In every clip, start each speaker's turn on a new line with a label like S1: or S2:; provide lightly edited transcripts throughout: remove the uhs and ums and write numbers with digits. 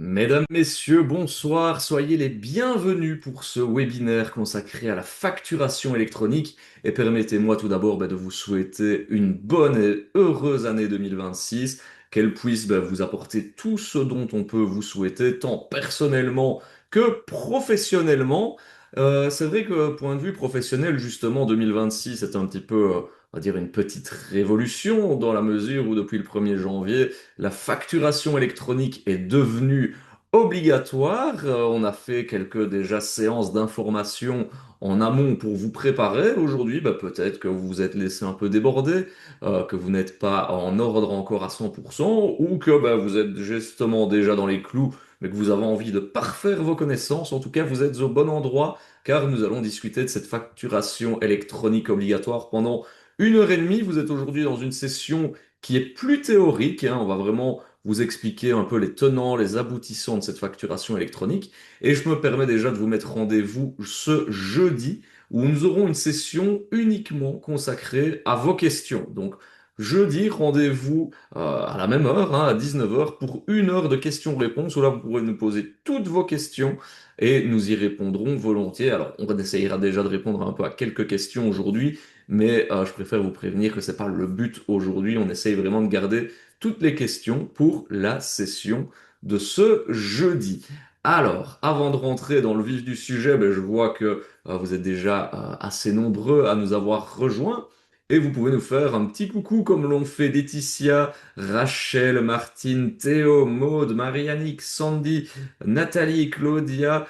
S1: Mesdames, Messieurs, bonsoir, soyez les bienvenus pour ce webinaire consacré à la facturation électronique et permettez-moi tout d'abord de vous souhaiter une bonne et heureuse année 2026, qu'elle puisse vous apporter tout ce dont on peut vous souhaiter, tant personnellement que professionnellement. C'est vrai que point de vue professionnel, justement, 2026 est un petit peu, on va dire, une petite révolution dans la mesure où depuis le 1er janvier, la facturation électronique est devenue obligatoire. On a fait quelques déjà séances d'information en amont pour vous préparer. Aujourd'hui, peut-être que vous vous êtes laissé un peu déborder, que vous n'êtes pas en ordre encore à 100%, ou que vous êtes justement déjà dans les clous, mais que vous avez envie de parfaire vos connaissances. En tout cas, vous êtes au bon endroit, car nous allons discuter de cette facturation électronique obligatoire pendant 1 heure et demie. Vous êtes aujourd'hui dans une session qui est plus théorique, hein. On va vraiment vous expliquer un peu les tenants, les aboutissants de cette facturation électronique. Et je me permets déjà de vous mettre rendez-vous ce jeudi où nous aurons une session uniquement consacrée à vos questions. Donc, jeudi, rendez-vous à la même heure, hein, à 19 heures, pour 1 heure de questions-réponses où là, vous pourrez nous poser toutes vos questions et nous y répondrons volontiers. Alors, on essayera déjà de répondre un peu à quelques questions aujourd'hui, mais je préfère vous prévenir que c'est pas le but aujourd'hui. On essaye vraiment de garder toutes les questions pour la session de ce jeudi. Alors, avant de rentrer dans le vif du sujet, je vois que vous êtes déjà assez nombreux à nous avoir rejoints. Et vous pouvez nous faire un petit coucou comme l'ont fait Laetitia, Rachel, Martine, Théo, Maude, Mariannick, Sandy, Nathalie, Claudia,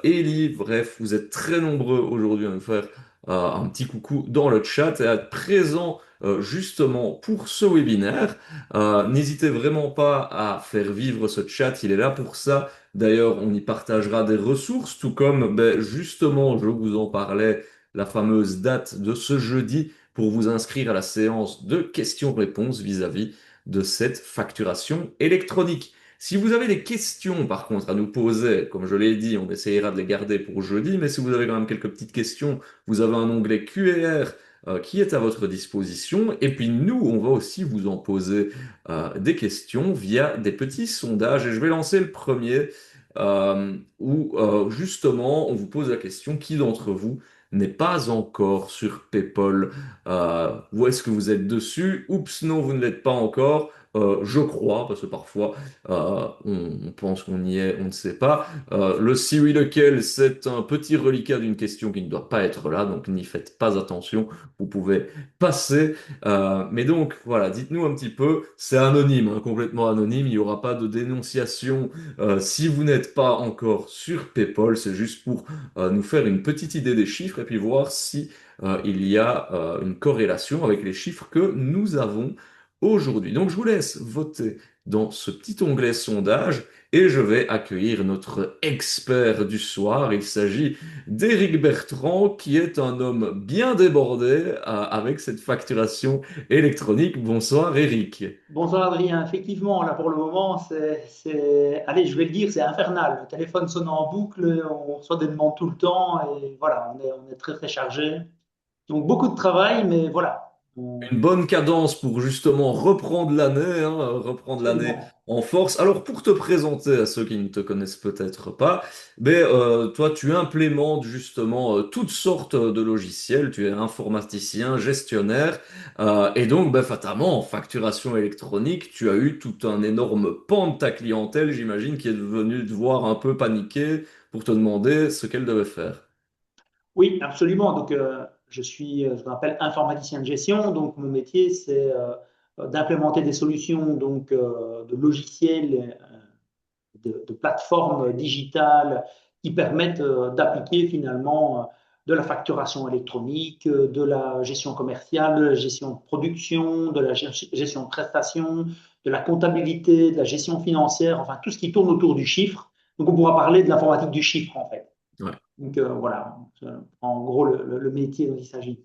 S1: Ellie. Bref, vous êtes très nombreux aujourd'hui à nous faire un petit coucou dans le chat et à être présents justement pour ce webinaire. N'hésitez vraiment pas à faire vivre ce chat, il est là pour ça. D'ailleurs, on y partagera des ressources, tout comme justement, je vous en parlais, la fameuse date de ce jeudi pour vous inscrire à la séance de questions-réponses vis-à-vis de cette facturation électronique. Si vous avez des questions, par contre, à nous poser, comme je l'ai dit, on essayera de les garder pour jeudi, mais si vous avez quand même quelques petites questions, vous avez un onglet Q&R qui est à votre disposition. Et puis nous, on va aussi vous en poser des questions via des petits sondages. Et je vais lancer le premier où justement on vous pose la question, qui d'entre vous n'est pas encore sur PayPal? Où est-ce que vous êtes dessus? Oups, non, vous ne l'êtes pas encore. Je crois, parce que parfois on pense qu'on y est, on ne sait pas. Le si oui lequel, c'est un petit reliquat d'une question qui ne doit pas être là, donc n'y faites pas attention, vous pouvez passer. Mais donc voilà, dites-nous un petit peu, c'est anonyme, hein, complètement anonyme, il n'y aura pas de dénonciation si vous n'êtes pas encore sur PayPal, c'est juste pour nous faire une petite idée des chiffres et puis voir si il y a une corrélation avec les chiffres que nous avons aujourd'hui. Donc je vous laisse voter dans ce petit onglet sondage et je vais accueillir notre expert du soir. Il s'agit d'Éric Bertrand, qui est un homme bien débordé avec cette facturation électronique. Bonsoir Éric.
S2: Bonsoir Adrien, effectivement, là pour le moment, allez, je vais le dire, c'est infernal. Le téléphone sonne en boucle, on reçoit des demandes tout le temps et voilà, on est très très chargé. Donc beaucoup de travail, mais voilà,
S1: Une bonne cadence pour justement reprendre l'année, hein, reprendre l'année
S2: absolument.
S1: en force. Alors pour te présenter à ceux qui ne te connaissent peut-être pas, toi tu implémentes justement toutes sortes de logiciels, tu es informaticien, gestionnaire, et donc fatalement en facturation électronique, tu as eu tout un énorme pan de ta clientèle, j'imagine, qui est venu te voir un peu paniquer pour te demander ce qu'elle devait faire.
S2: Oui, absolument. Donc je suis ce qu'on appelle informaticien de gestion. Donc mon métier, c'est d'implémenter des solutions donc de logiciels de plateformes digitales qui permettent d'appliquer finalement de la facturation électronique, de la gestion commerciale, de la gestion de production, de la gestion de prestations, de la comptabilité, de la gestion financière, enfin tout ce qui tourne autour du chiffre. Donc on pourra parler de l'informatique du chiffre en fait.
S1: Ouais.
S2: Donc voilà, en gros le métier dont il s'agit.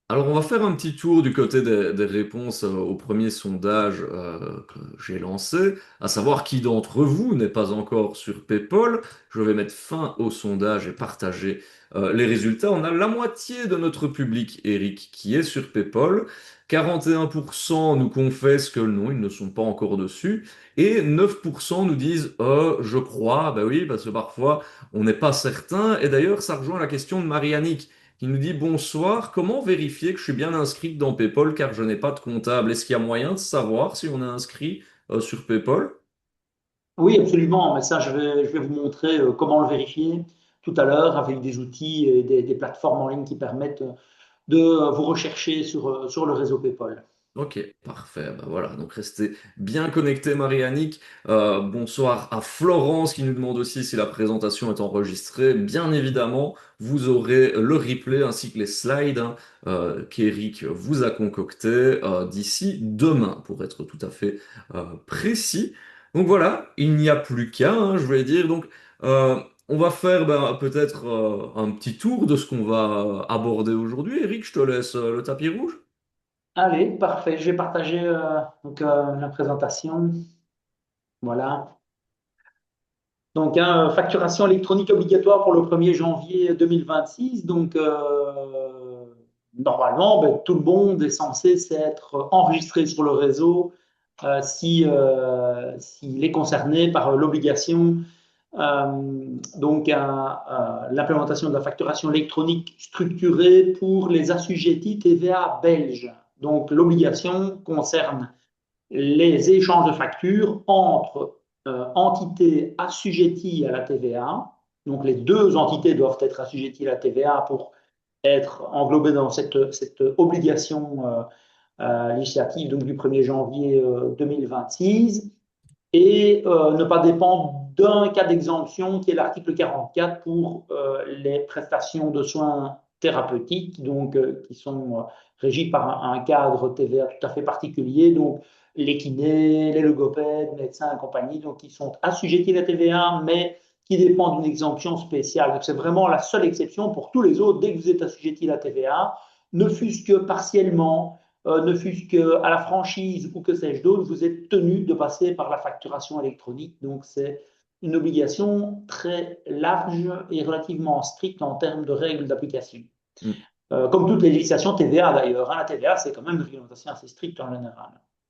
S1: Alors, on va faire un petit tour du côté des réponses au premier sondage que j'ai lancé, à savoir qui d'entre vous n'est pas encore sur PayPal. Je vais mettre fin au sondage et partager les résultats. On a la moitié de notre public, Eric, qui est sur PayPal. 41% nous confessent que non, ils ne sont pas encore dessus. Et 9% nous disent je crois. Ben oui, parce que parfois, on n'est pas certain. Et d'ailleurs, ça rejoint la question de Marianne qui nous dit bonsoir, comment vérifier que je suis bien inscrite dans PayPal car je n'ai pas de comptable? Est-ce qu'il y a moyen de savoir si on est inscrit sur PayPal?
S2: Oui, absolument. Mais ça, je vais vous montrer comment le vérifier tout à l'heure avec des outils et des plateformes en ligne qui permettent de vous rechercher sur le réseau PayPal.
S1: Ok, parfait. Bah voilà, donc restez bien connectés, Marie-Annick. Bonsoir à Florence qui nous demande aussi si la présentation est enregistrée. Bien évidemment, vous aurez le replay ainsi que les slides qu'Eric vous a concoctés d'ici demain, pour être tout à fait précis. Donc voilà, il n'y a plus qu'à, hein, je vais dire. Donc, on va faire peut-être un petit tour de ce qu'on va aborder aujourd'hui. Eric, je te laisse le tapis rouge.
S2: Allez, parfait. Je vais partager la présentation. Voilà. Donc, facturation électronique obligatoire pour le 1er janvier 2026. Donc, normalement, ben, tout le monde est censé s'être enregistré sur le réseau s'il est concerné par l'obligation. L'implémentation de la facturation électronique structurée pour les assujettis TVA belges. Donc, l'obligation concerne les échanges de factures entre entités assujetties à la TVA. Donc, les deux entités doivent être assujetties à la TVA pour être englobées dans cette obligation législative donc, du 1er janvier 2026 et ne pas dépendre d'un cas d'exemption qui est l'article 44 pour les prestations de soins thérapeutiques, donc qui sont régies par un cadre TVA tout à fait particulier, donc les kinés, les logopèdes, médecins et compagnie, donc qui sont assujettis à la TVA, mais qui dépendent d'une exemption spéciale. Donc c'est vraiment la seule exception pour tous les autres. Dès que vous êtes assujetti à la TVA, ne fût-ce que partiellement, ne fût-ce qu'à la franchise ou que sais-je d'autre, vous êtes tenu de passer par la facturation électronique. Donc, c'est une obligation très large et relativement stricte en termes de règles d'application. Comme toute les législations TVA d'ailleurs. Hein, la TVA, c'est quand même une réglementation assez stricte en général.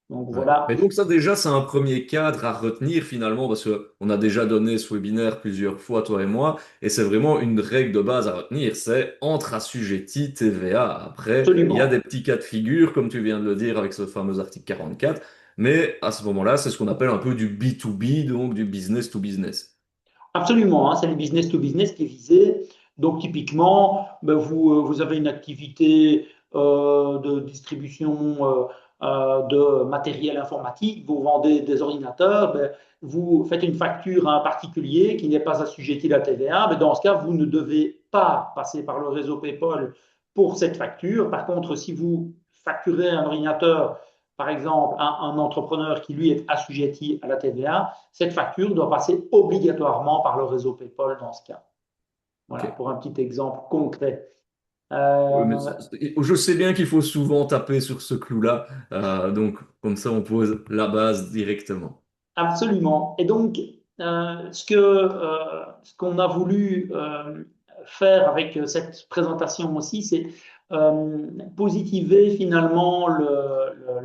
S2: Donc,
S1: Ouais. Mais
S2: voilà.
S1: donc ça déjà, c'est un premier cadre à retenir finalement, parce que on a déjà donné ce webinaire plusieurs fois, toi et moi, et c'est vraiment une règle de base à retenir, c'est entre assujettis TVA. Après, il y a des
S2: Absolument.
S1: petits cas de figure, comme tu viens de le dire avec ce fameux article 44, mais à ce moment-là, c'est ce qu'on appelle un peu du B2B, donc du business to business.
S2: Absolument, hein, c'est le business to business qui est visé. Donc, typiquement, ben, vous avez une activité de distribution de matériel informatique, vous vendez des ordinateurs, ben, vous faites une facture à un particulier qui n'est pas assujetti à la TVA. Ben, dans ce cas, vous ne devez pas passer par le réseau PayPal pour cette facture. Par contre, si vous facturez un ordinateur, par exemple, à un entrepreneur qui, lui, est assujetti à la TVA, cette facture doit passer obligatoirement par le réseau PayPal dans ce cas. Voilà,
S1: Ok.
S2: pour un petit exemple concret.
S1: Oui, mais
S2: Euh,
S1: je sais bien qu'il faut souvent taper sur ce clou-là, donc comme ça on pose la base directement.
S2: Absolument. Et donc, ce qu'on a voulu faire avec cette présentation aussi, c'est positiver finalement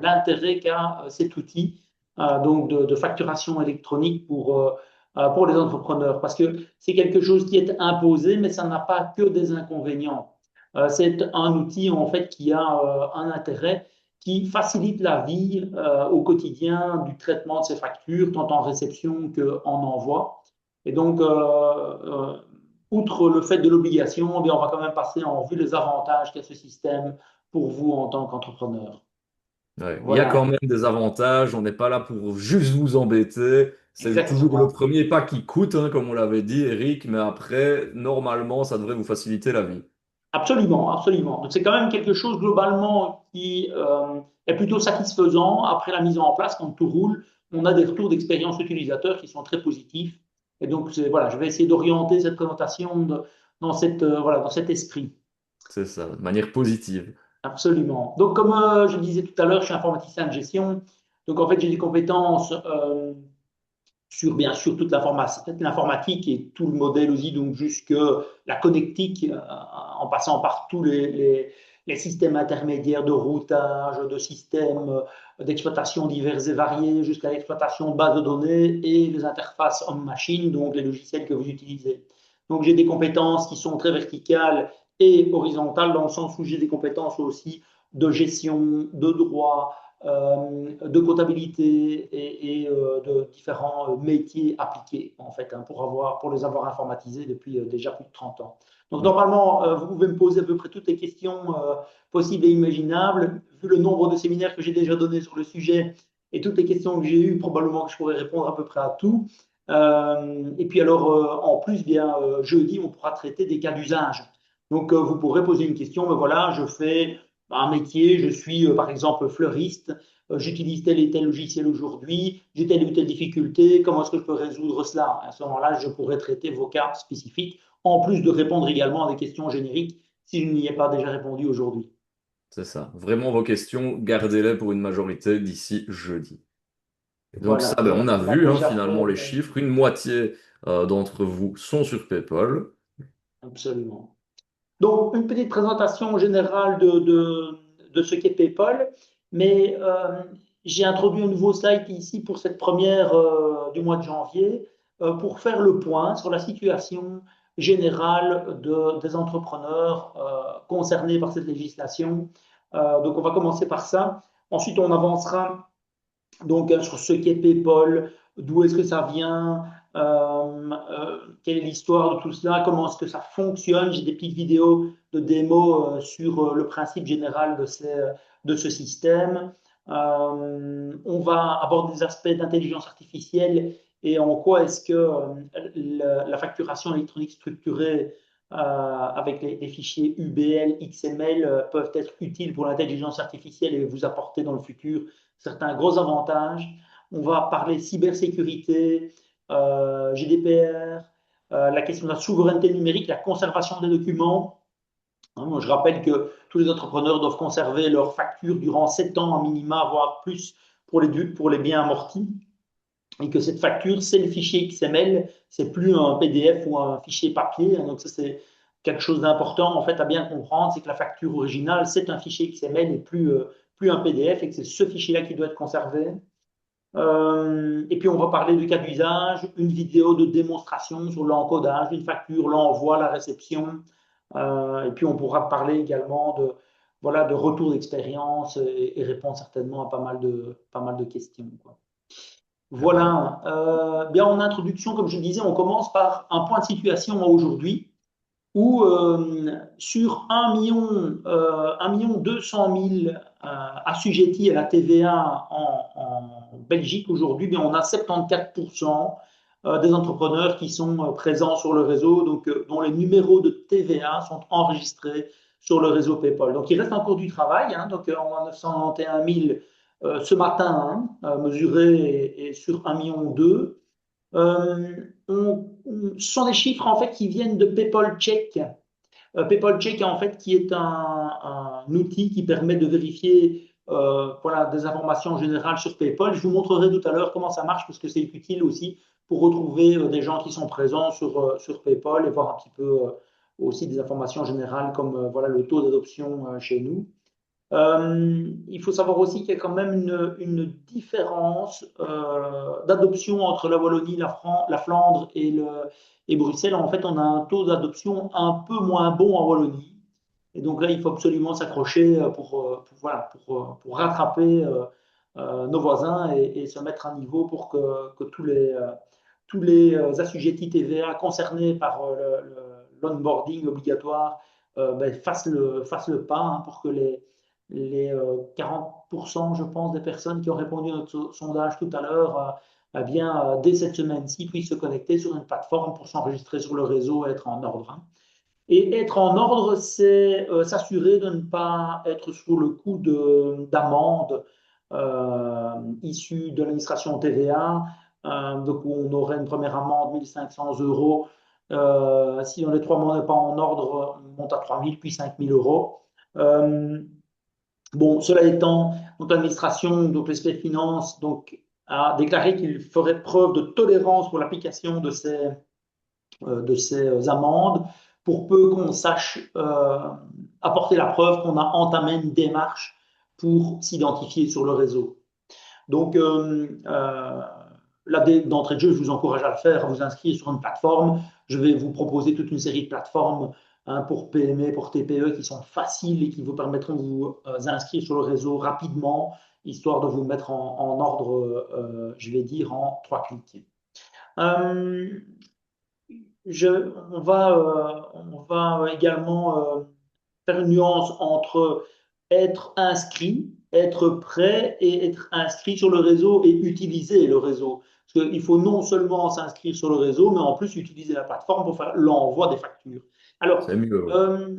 S2: l'intérêt qu'a cet outil donc de facturation électronique pour les entrepreneurs. Parce que c'est quelque chose qui est imposé, mais ça n'a pas que des inconvénients. C'est un outil en fait qui a un intérêt qui facilite la vie au quotidien du traitement de ces factures, tant en réception qu'en envoi. Et donc, outre le fait de l'obligation, eh bien, on va quand même passer en vue les avantages qu'a ce système pour vous en tant qu'entrepreneur.
S1: Ouais. Il y a quand
S2: Voilà,
S1: même des avantages, on n'est pas là pour juste vous embêter. C'est toujours le
S2: exactement.
S1: premier pas qui coûte, hein, comme on l'avait dit, Eric, mais après, normalement, ça devrait vous faciliter la vie.
S2: Absolument, absolument. Donc, c'est quand même quelque chose globalement qui est plutôt satisfaisant après la mise en place. Quand tout roule, on a des retours d'expérience utilisateurs qui sont très positifs. Et donc, voilà, je vais essayer d'orienter cette présentation dans, voilà, dans cet esprit.
S1: C'est ça, de manière positive.
S2: Absolument. Donc, comme je le disais tout à l'heure, je suis informaticien de gestion. Donc, en fait, j'ai des compétences sur, bien sûr, toute l'informatique et tout le modèle aussi, donc jusque la connectique, en passant par tous les systèmes intermédiaires de routage, de systèmes d'exploitation divers et variés, jusqu'à l'exploitation de bases de données et les interfaces homme-machine, donc les logiciels que vous utilisez. Donc, j'ai des compétences qui sont très verticales et horizontales, dans le sens où j'ai des compétences aussi de gestion, de droit, de comptabilité et de différents métiers appliqués, en fait, hein, pour les avoir informatisés depuis déjà plus de 30 ans. Donc,
S1: Ouais,
S2: normalement, vous pouvez me poser à peu près toutes les questions possibles et imaginables. Vu le nombre de séminaires que j'ai déjà donnés sur le sujet et toutes les questions que j'ai eues, probablement que je pourrais répondre à peu près à tout. Et puis alors, en plus, bien, jeudi, on pourra traiter des cas d'usage. Donc, vous pourrez poser une question, mais voilà, je fais un métier, je suis par exemple fleuriste, j'utilise tel et tel logiciel aujourd'hui, j'ai telle ou telle difficulté, comment est-ce que je peux résoudre cela? À ce moment-là, je pourrais traiter vos cas spécifiques, en plus de répondre également à des questions génériques si je n'y ai pas déjà répondu aujourd'hui.
S1: c'est ça. Vraiment, vos questions, gardez-les pour une majorité d'ici jeudi. Et donc ça,
S2: Voilà,
S1: ben, on a
S2: on a
S1: vu hein,
S2: déjà
S1: finalement
S2: fait,
S1: les chiffres. Une moitié d'entre vous sont sur PayPal.
S2: absolument. Donc, une petite présentation générale de ce qu'est PayPal, mais j'ai introduit un nouveau slide ici pour cette première du mois de janvier pour faire le point sur la situation générale des entrepreneurs concernés par cette législation. Donc, on va commencer par ça. Ensuite, on avancera donc sur ce qu'est PayPal, d'où est-ce que ça vient, quelle est l'histoire de tout cela, comment est-ce que ça fonctionne. J'ai des petites vidéos de démo sur le principe général de ce système. On va aborder des aspects d'intelligence artificielle et en quoi est-ce que la facturation électronique structurée avec les fichiers UBL, XML peuvent être utiles pour l'intelligence artificielle et vous apporter dans le futur certains gros avantages. On va parler cybersécurité, GDPR, la question de la souveraineté numérique, la conservation des documents. Hein, je rappelle que tous les entrepreneurs doivent conserver leurs factures durant 7 ans à minima, voire plus pour les biens amortis. Et que cette facture, c'est le fichier XML, c'est plus un PDF ou un fichier papier. Donc ça, c'est quelque chose d'important en fait à bien comprendre, c'est que la facture originale, c'est un fichier XML et plus un PDF, et que c'est ce fichier-là qui doit être conservé. Et puis on va parler du cas d'usage, une vidéo de démonstration sur l'encodage d'une facture, l'envoi, la réception. Et puis on pourra parler également de, voilà, de retour d'expérience et répondre certainement à pas mal de questions, quoi.
S1: Merveilleux.
S2: Voilà. Bien en introduction, comme je le disais, on commence par un point de situation à aujourd'hui où sur 1 200 000 assujettis à la TVA en Belgique aujourd'hui, bien, on a 74% des entrepreneurs qui sont présents sur le réseau, donc dont les numéros de TVA sont enregistrés sur le réseau PayPal. Donc il reste encore du travail, hein, donc on a 991 000 ce matin, hein, mesurés et sur 1,2 million. Ce sont des chiffres en fait qui viennent de PayPal Check. PayPal Check en fait qui est un outil qui permet de vérifier voilà, des informations générales sur PayPal. Je vous montrerai tout à l'heure comment ça marche parce que c'est utile aussi pour retrouver des gens qui sont présents sur PayPal et voir un petit peu aussi des informations générales comme voilà, le taux d'adoption chez nous. Il faut savoir aussi qu'il y a quand même une différence d'adoption entre la Wallonie, la Flandre et Bruxelles. En fait, on a un taux d'adoption un peu moins bon en Wallonie. Et donc là, il faut absolument s'accrocher voilà, pour rattraper nos voisins et se mettre à niveau pour que tous les assujettis TVA concernés par l'onboarding obligatoire ben, fassent le pas hein, pour que les 40%, je pense, des personnes qui ont répondu à notre sondage tout à l'heure, eh bien, dès cette semaine-ci, puissent se connecter sur une plateforme pour s'enregistrer sur le réseau et être en ordre. Hein. Et être en ordre, c'est s'assurer de ne pas être sous le coup d'amendes issues de l'administration TVA. Donc, où on aurait une première amende 1500 euros. Si dans les 3 mois on n'est pas en ordre, on monte à 3000 puis 5000 euros. Bon, cela étant, donc l'administration, donc l'esprit de finance, donc, a déclaré qu'il ferait preuve de tolérance pour l'application de ces amendes, pour peu qu'on sache apporter la preuve qu'on a entamé une démarche pour s'identifier sur le réseau. Donc, là, d'entrée de jeu, je vous encourage à le faire, à vous inscrire sur une plateforme. Je vais vous proposer toute une série de plateformes, hein, pour PME, pour TPE, qui sont faciles et qui vous permettront de vous inscrire sur le réseau rapidement, histoire de vous mettre en ordre, je vais dire, en 3 clics. Euh, on va également faire une nuance entre être inscrit, être prêt et être inscrit sur le réseau et utiliser le réseau. Parce qu'il faut non seulement s'inscrire sur le réseau, mais en plus utiliser la plateforme pour faire l'envoi des factures. Alors,
S1: C'est mieux, oui.
S2: euh,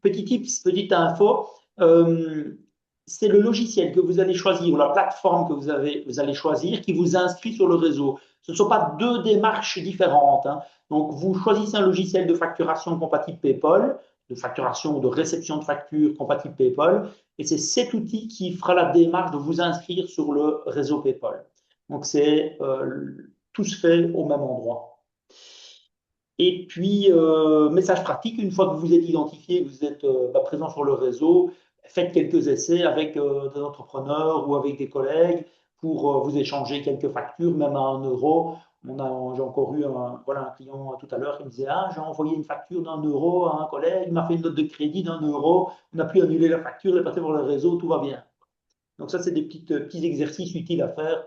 S2: petit tips, petite info, euh, c'est le logiciel que vous allez choisir ou la plateforme que vous allez choisir qui vous inscrit sur le réseau. Ce ne sont pas deux démarches différentes, hein. Donc, vous choisissez un logiciel de facturation compatible PayPal, de facturation ou de réception de factures compatible PayPal, et c'est cet outil qui fera la démarche de vous inscrire sur le réseau PayPal. Donc, c'est tout se fait au même endroit. Et puis, message pratique, une fois que vous êtes identifié, que vous êtes présent sur le réseau, faites quelques essais avec des entrepreneurs ou avec des collègues pour vous échanger quelques factures, même à 1 euro. J'ai encore eu voilà, un client tout à l'heure qui me disait, ah, j'ai envoyé une facture d'1 euro à un collègue, il m'a fait une note de crédit d'1 euro, on a pu annuler la facture, elle est passée par le réseau, tout va bien. Donc ça, c'est des petits exercices utiles à faire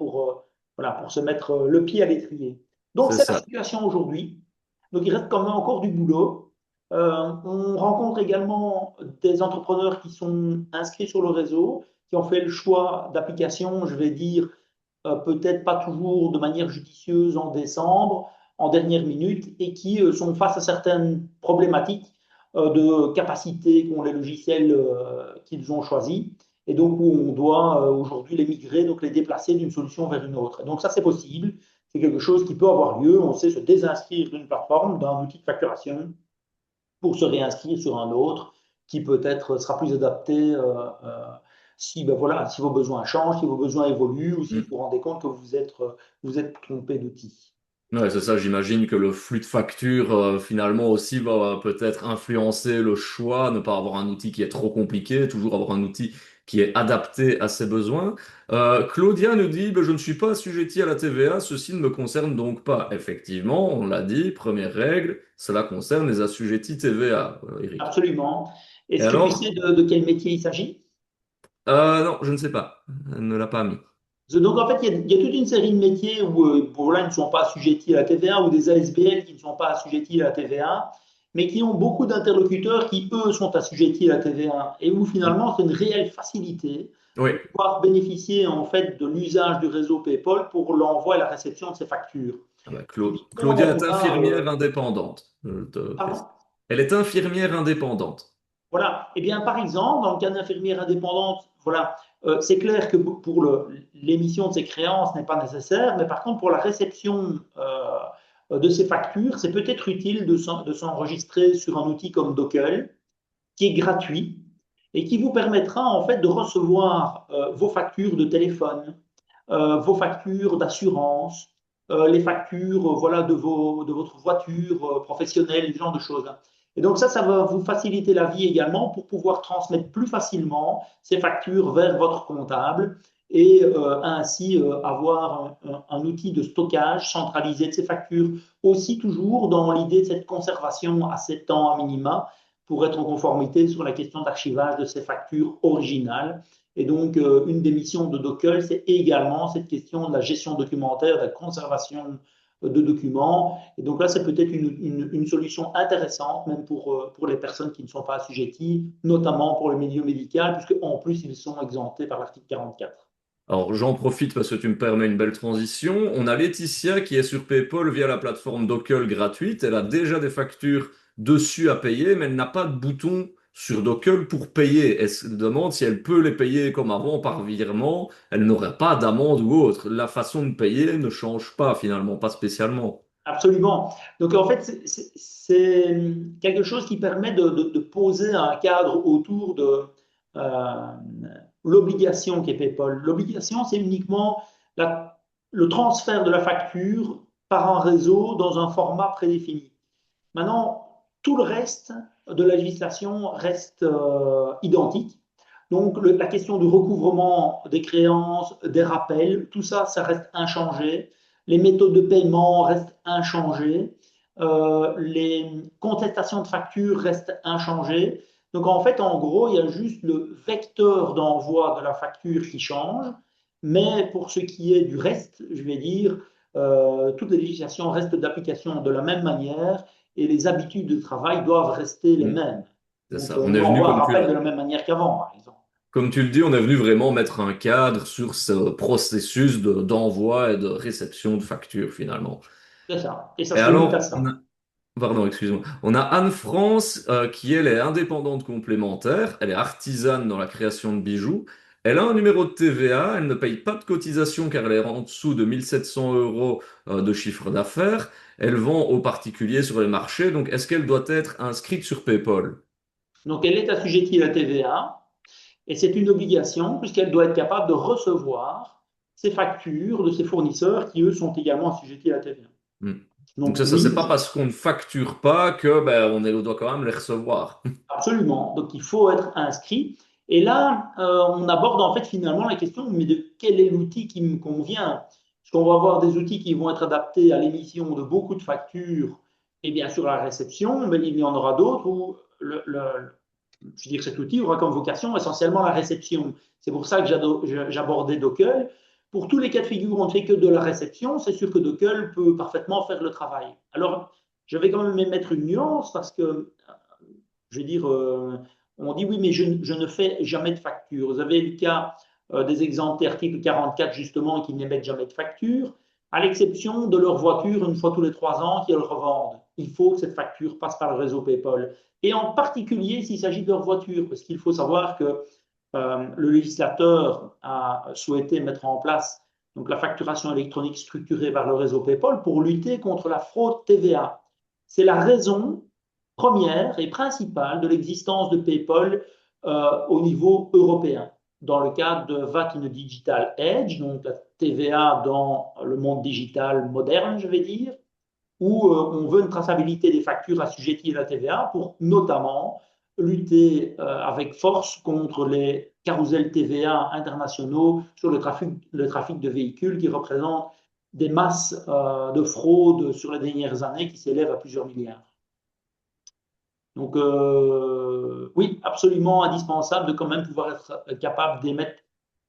S2: voilà, pour se mettre le pied à l'étrier. Donc
S1: C'est
S2: c'est la
S1: ça.
S2: situation aujourd'hui. Donc il reste quand même encore du boulot. On rencontre également des entrepreneurs qui sont inscrits sur le réseau, qui ont fait le choix d'application, je vais dire, peut-être pas toujours de manière judicieuse en décembre, en dernière minute, et qui sont face à certaines problématiques de capacité qu'ont les logiciels qu'ils ont choisis, et donc où on doit aujourd'hui les migrer, donc les déplacer d'une solution vers une autre. Et donc ça, c'est possible, c'est quelque chose qui peut avoir lieu, on sait se désinscrire d'une plateforme, d'un outil de facturation, pour se réinscrire sur un autre qui peut-être sera plus adapté si, ben voilà, si vos besoins changent, si vos besoins évoluent ou si vous vous rendez compte que vous êtes trompé d'outil.
S1: Ouais, c'est ça, j'imagine que le flux de factures, finalement aussi va peut-être influencer le choix, ne pas avoir un outil qui est trop compliqué, toujours avoir un outil qui est adapté à ses besoins. Claudia nous dit, ben, je ne suis pas assujetti à la TVA, ceci ne me concerne donc pas. Effectivement, on l'a dit, première règle, cela concerne les assujettis TVA, Eric.
S2: Absolument.
S1: Et
S2: Est-ce que tu sais
S1: alors,
S2: de quel métier il s'agit?
S1: non, je ne sais pas, elle ne l'a pas mis.
S2: Donc, en fait, il y a toute une série de métiers où voilà, ils ne sont pas assujettis à la TVA ou des ASBL qui ne sont pas assujettis à la TVA, mais qui ont beaucoup d'interlocuteurs qui, eux, sont assujettis à la TVA et où finalement, c'est une réelle facilité
S1: Oui,
S2: de pouvoir bénéficier en fait de l'usage du réseau PayPal pour l'envoi et la réception de ces factures.
S1: ah bah,
S2: Typiquement,
S1: Claudia est
S2: on a,
S1: infirmière indépendante, je te précise.
S2: pardon?
S1: Elle est infirmière indépendante.
S2: Voilà. Eh bien, par exemple, dans le cas d'infirmière indépendante, voilà, c'est clair que pour l'émission de ces créances n'est pas nécessaire, mais par contre, pour la réception de ces factures, c'est peut-être utile de s'enregistrer sur un outil comme Dockel, qui est gratuit et qui vous permettra en fait de recevoir vos factures de téléphone, vos factures d'assurance, les factures voilà, de votre voiture professionnelle, ce genre de choses. Et donc ça va vous faciliter la vie également pour pouvoir transmettre plus facilement ces factures vers votre comptable et ainsi avoir un outil de stockage centralisé de ces factures, aussi toujours dans l'idée de cette conservation à 7 ans à minima pour être en conformité sur la question d'archivage de ces factures originales. Et donc, une des missions de Dockel, c'est également cette question de la gestion documentaire, de la conservation de documents. Et donc là, c'est peut-être une solution intéressante, même pour les personnes qui ne sont pas assujetties, notamment pour le milieu médical, puisque en plus, ils sont exemptés par l'article 44.
S1: Alors, j'en profite parce que tu me permets une belle transition. On a Laetitia qui est sur PayPal via la plateforme Dockel gratuite. Elle a déjà des factures dessus à payer, mais elle n'a pas de bouton sur Dockel pour payer. Elle se demande si elle peut les payer comme avant par virement. Elle n'aurait pas d'amende ou autre. La façon de payer ne change pas finalement, pas spécialement.
S2: Absolument. Donc en fait, c'est quelque chose qui permet de poser un cadre autour euh, l'obligation qui est PayPal. L'obligation, c'est uniquement le transfert de la facture par un réseau dans un format prédéfini. Maintenant, tout le reste de la législation reste identique. Donc, la question du recouvrement des créances, des rappels, tout ça, ça reste inchangé. Les méthodes de paiement restent inchangées. Les contestations de factures restent inchangées. Donc, en fait, en gros, il y a juste le vecteur d'envoi de la facture qui change. Mais pour ce qui est du reste, je vais dire, toutes les législations restent d'application de la même manière et les habitudes de travail doivent rester les
S1: Hmm,
S2: mêmes.
S1: c'est
S2: Donc,
S1: ça. On
S2: on
S1: est venu,
S2: envoie un rappel de la même manière qu'avant, par exemple.
S1: comme tu le dis, on est venu vraiment mettre un cadre sur ce processus d'envoi et de réception de factures finalement.
S2: C'est ça. Et ça
S1: Et
S2: se limite à
S1: alors,
S2: ça.
S1: pardon, excuse-moi. On a Anne-France qui, elle, est indépendante complémentaire. Elle est artisane dans la création de bijoux. Elle a un numéro de TVA. Elle ne paye pas de cotisation car elle est en dessous de 1700 euros de chiffre d'affaires. Elle vend aux particuliers sur les marchés. Donc, est-ce qu'elle doit être inscrite sur PayPal?
S2: Donc, elle est assujettie à la TVA et c'est une obligation puisqu'elle doit être capable de recevoir ses factures de ses fournisseurs qui, eux, sont également assujettis à la TVA.
S1: Hmm. Donc,
S2: Donc,
S1: c'est ça. C'est
S2: oui,
S1: pas parce qu'on ne facture pas que ben, on doit quand même les recevoir.
S2: absolument. Donc, il faut être inscrit. Et là, on aborde en fait finalement la question, mais de quel est l'outil qui me convient? Parce qu'on va avoir des outils qui vont être adaptés à l'émission de beaucoup de factures et bien sûr à la réception, mais il y en aura d'autres où je veux dire, cet outil aura comme vocation essentiellement la réception. C'est pour ça que j'abordais Dockel. Pour tous les cas de figure où on ne fait que de la réception, c'est sûr que Dockel peut parfaitement faire le travail. Alors, je vais quand même mettre une nuance parce que je veux dire, on dit oui, mais je ne fais jamais de facture. Vous avez le cas des exemples d'article 44 justement qui n'émettent jamais de facture, à l'exception de leur voiture une fois tous les 3 ans qu'ils revendent. Il faut que cette facture passe par le réseau PayPal. Et en particulier s'il s'agit de leur voiture, parce qu'il faut savoir que le législateur a souhaité mettre en place donc, la facturation électronique structurée par le réseau PayPal pour lutter contre la fraude TVA. C'est la raison première et principale de l'existence de PayPal au niveau européen. Dans le cadre de VAT in a Digital Age, donc la TVA dans le monde digital moderne, je vais dire, où on veut une traçabilité des factures assujetties à la TVA pour notamment lutter avec force contre les carousels TVA internationaux sur le trafic de véhicules qui représentent des masses de fraude sur les dernières années qui s'élèvent à plusieurs milliards. Donc, oui, absolument indispensable de quand même pouvoir être capable d'émettre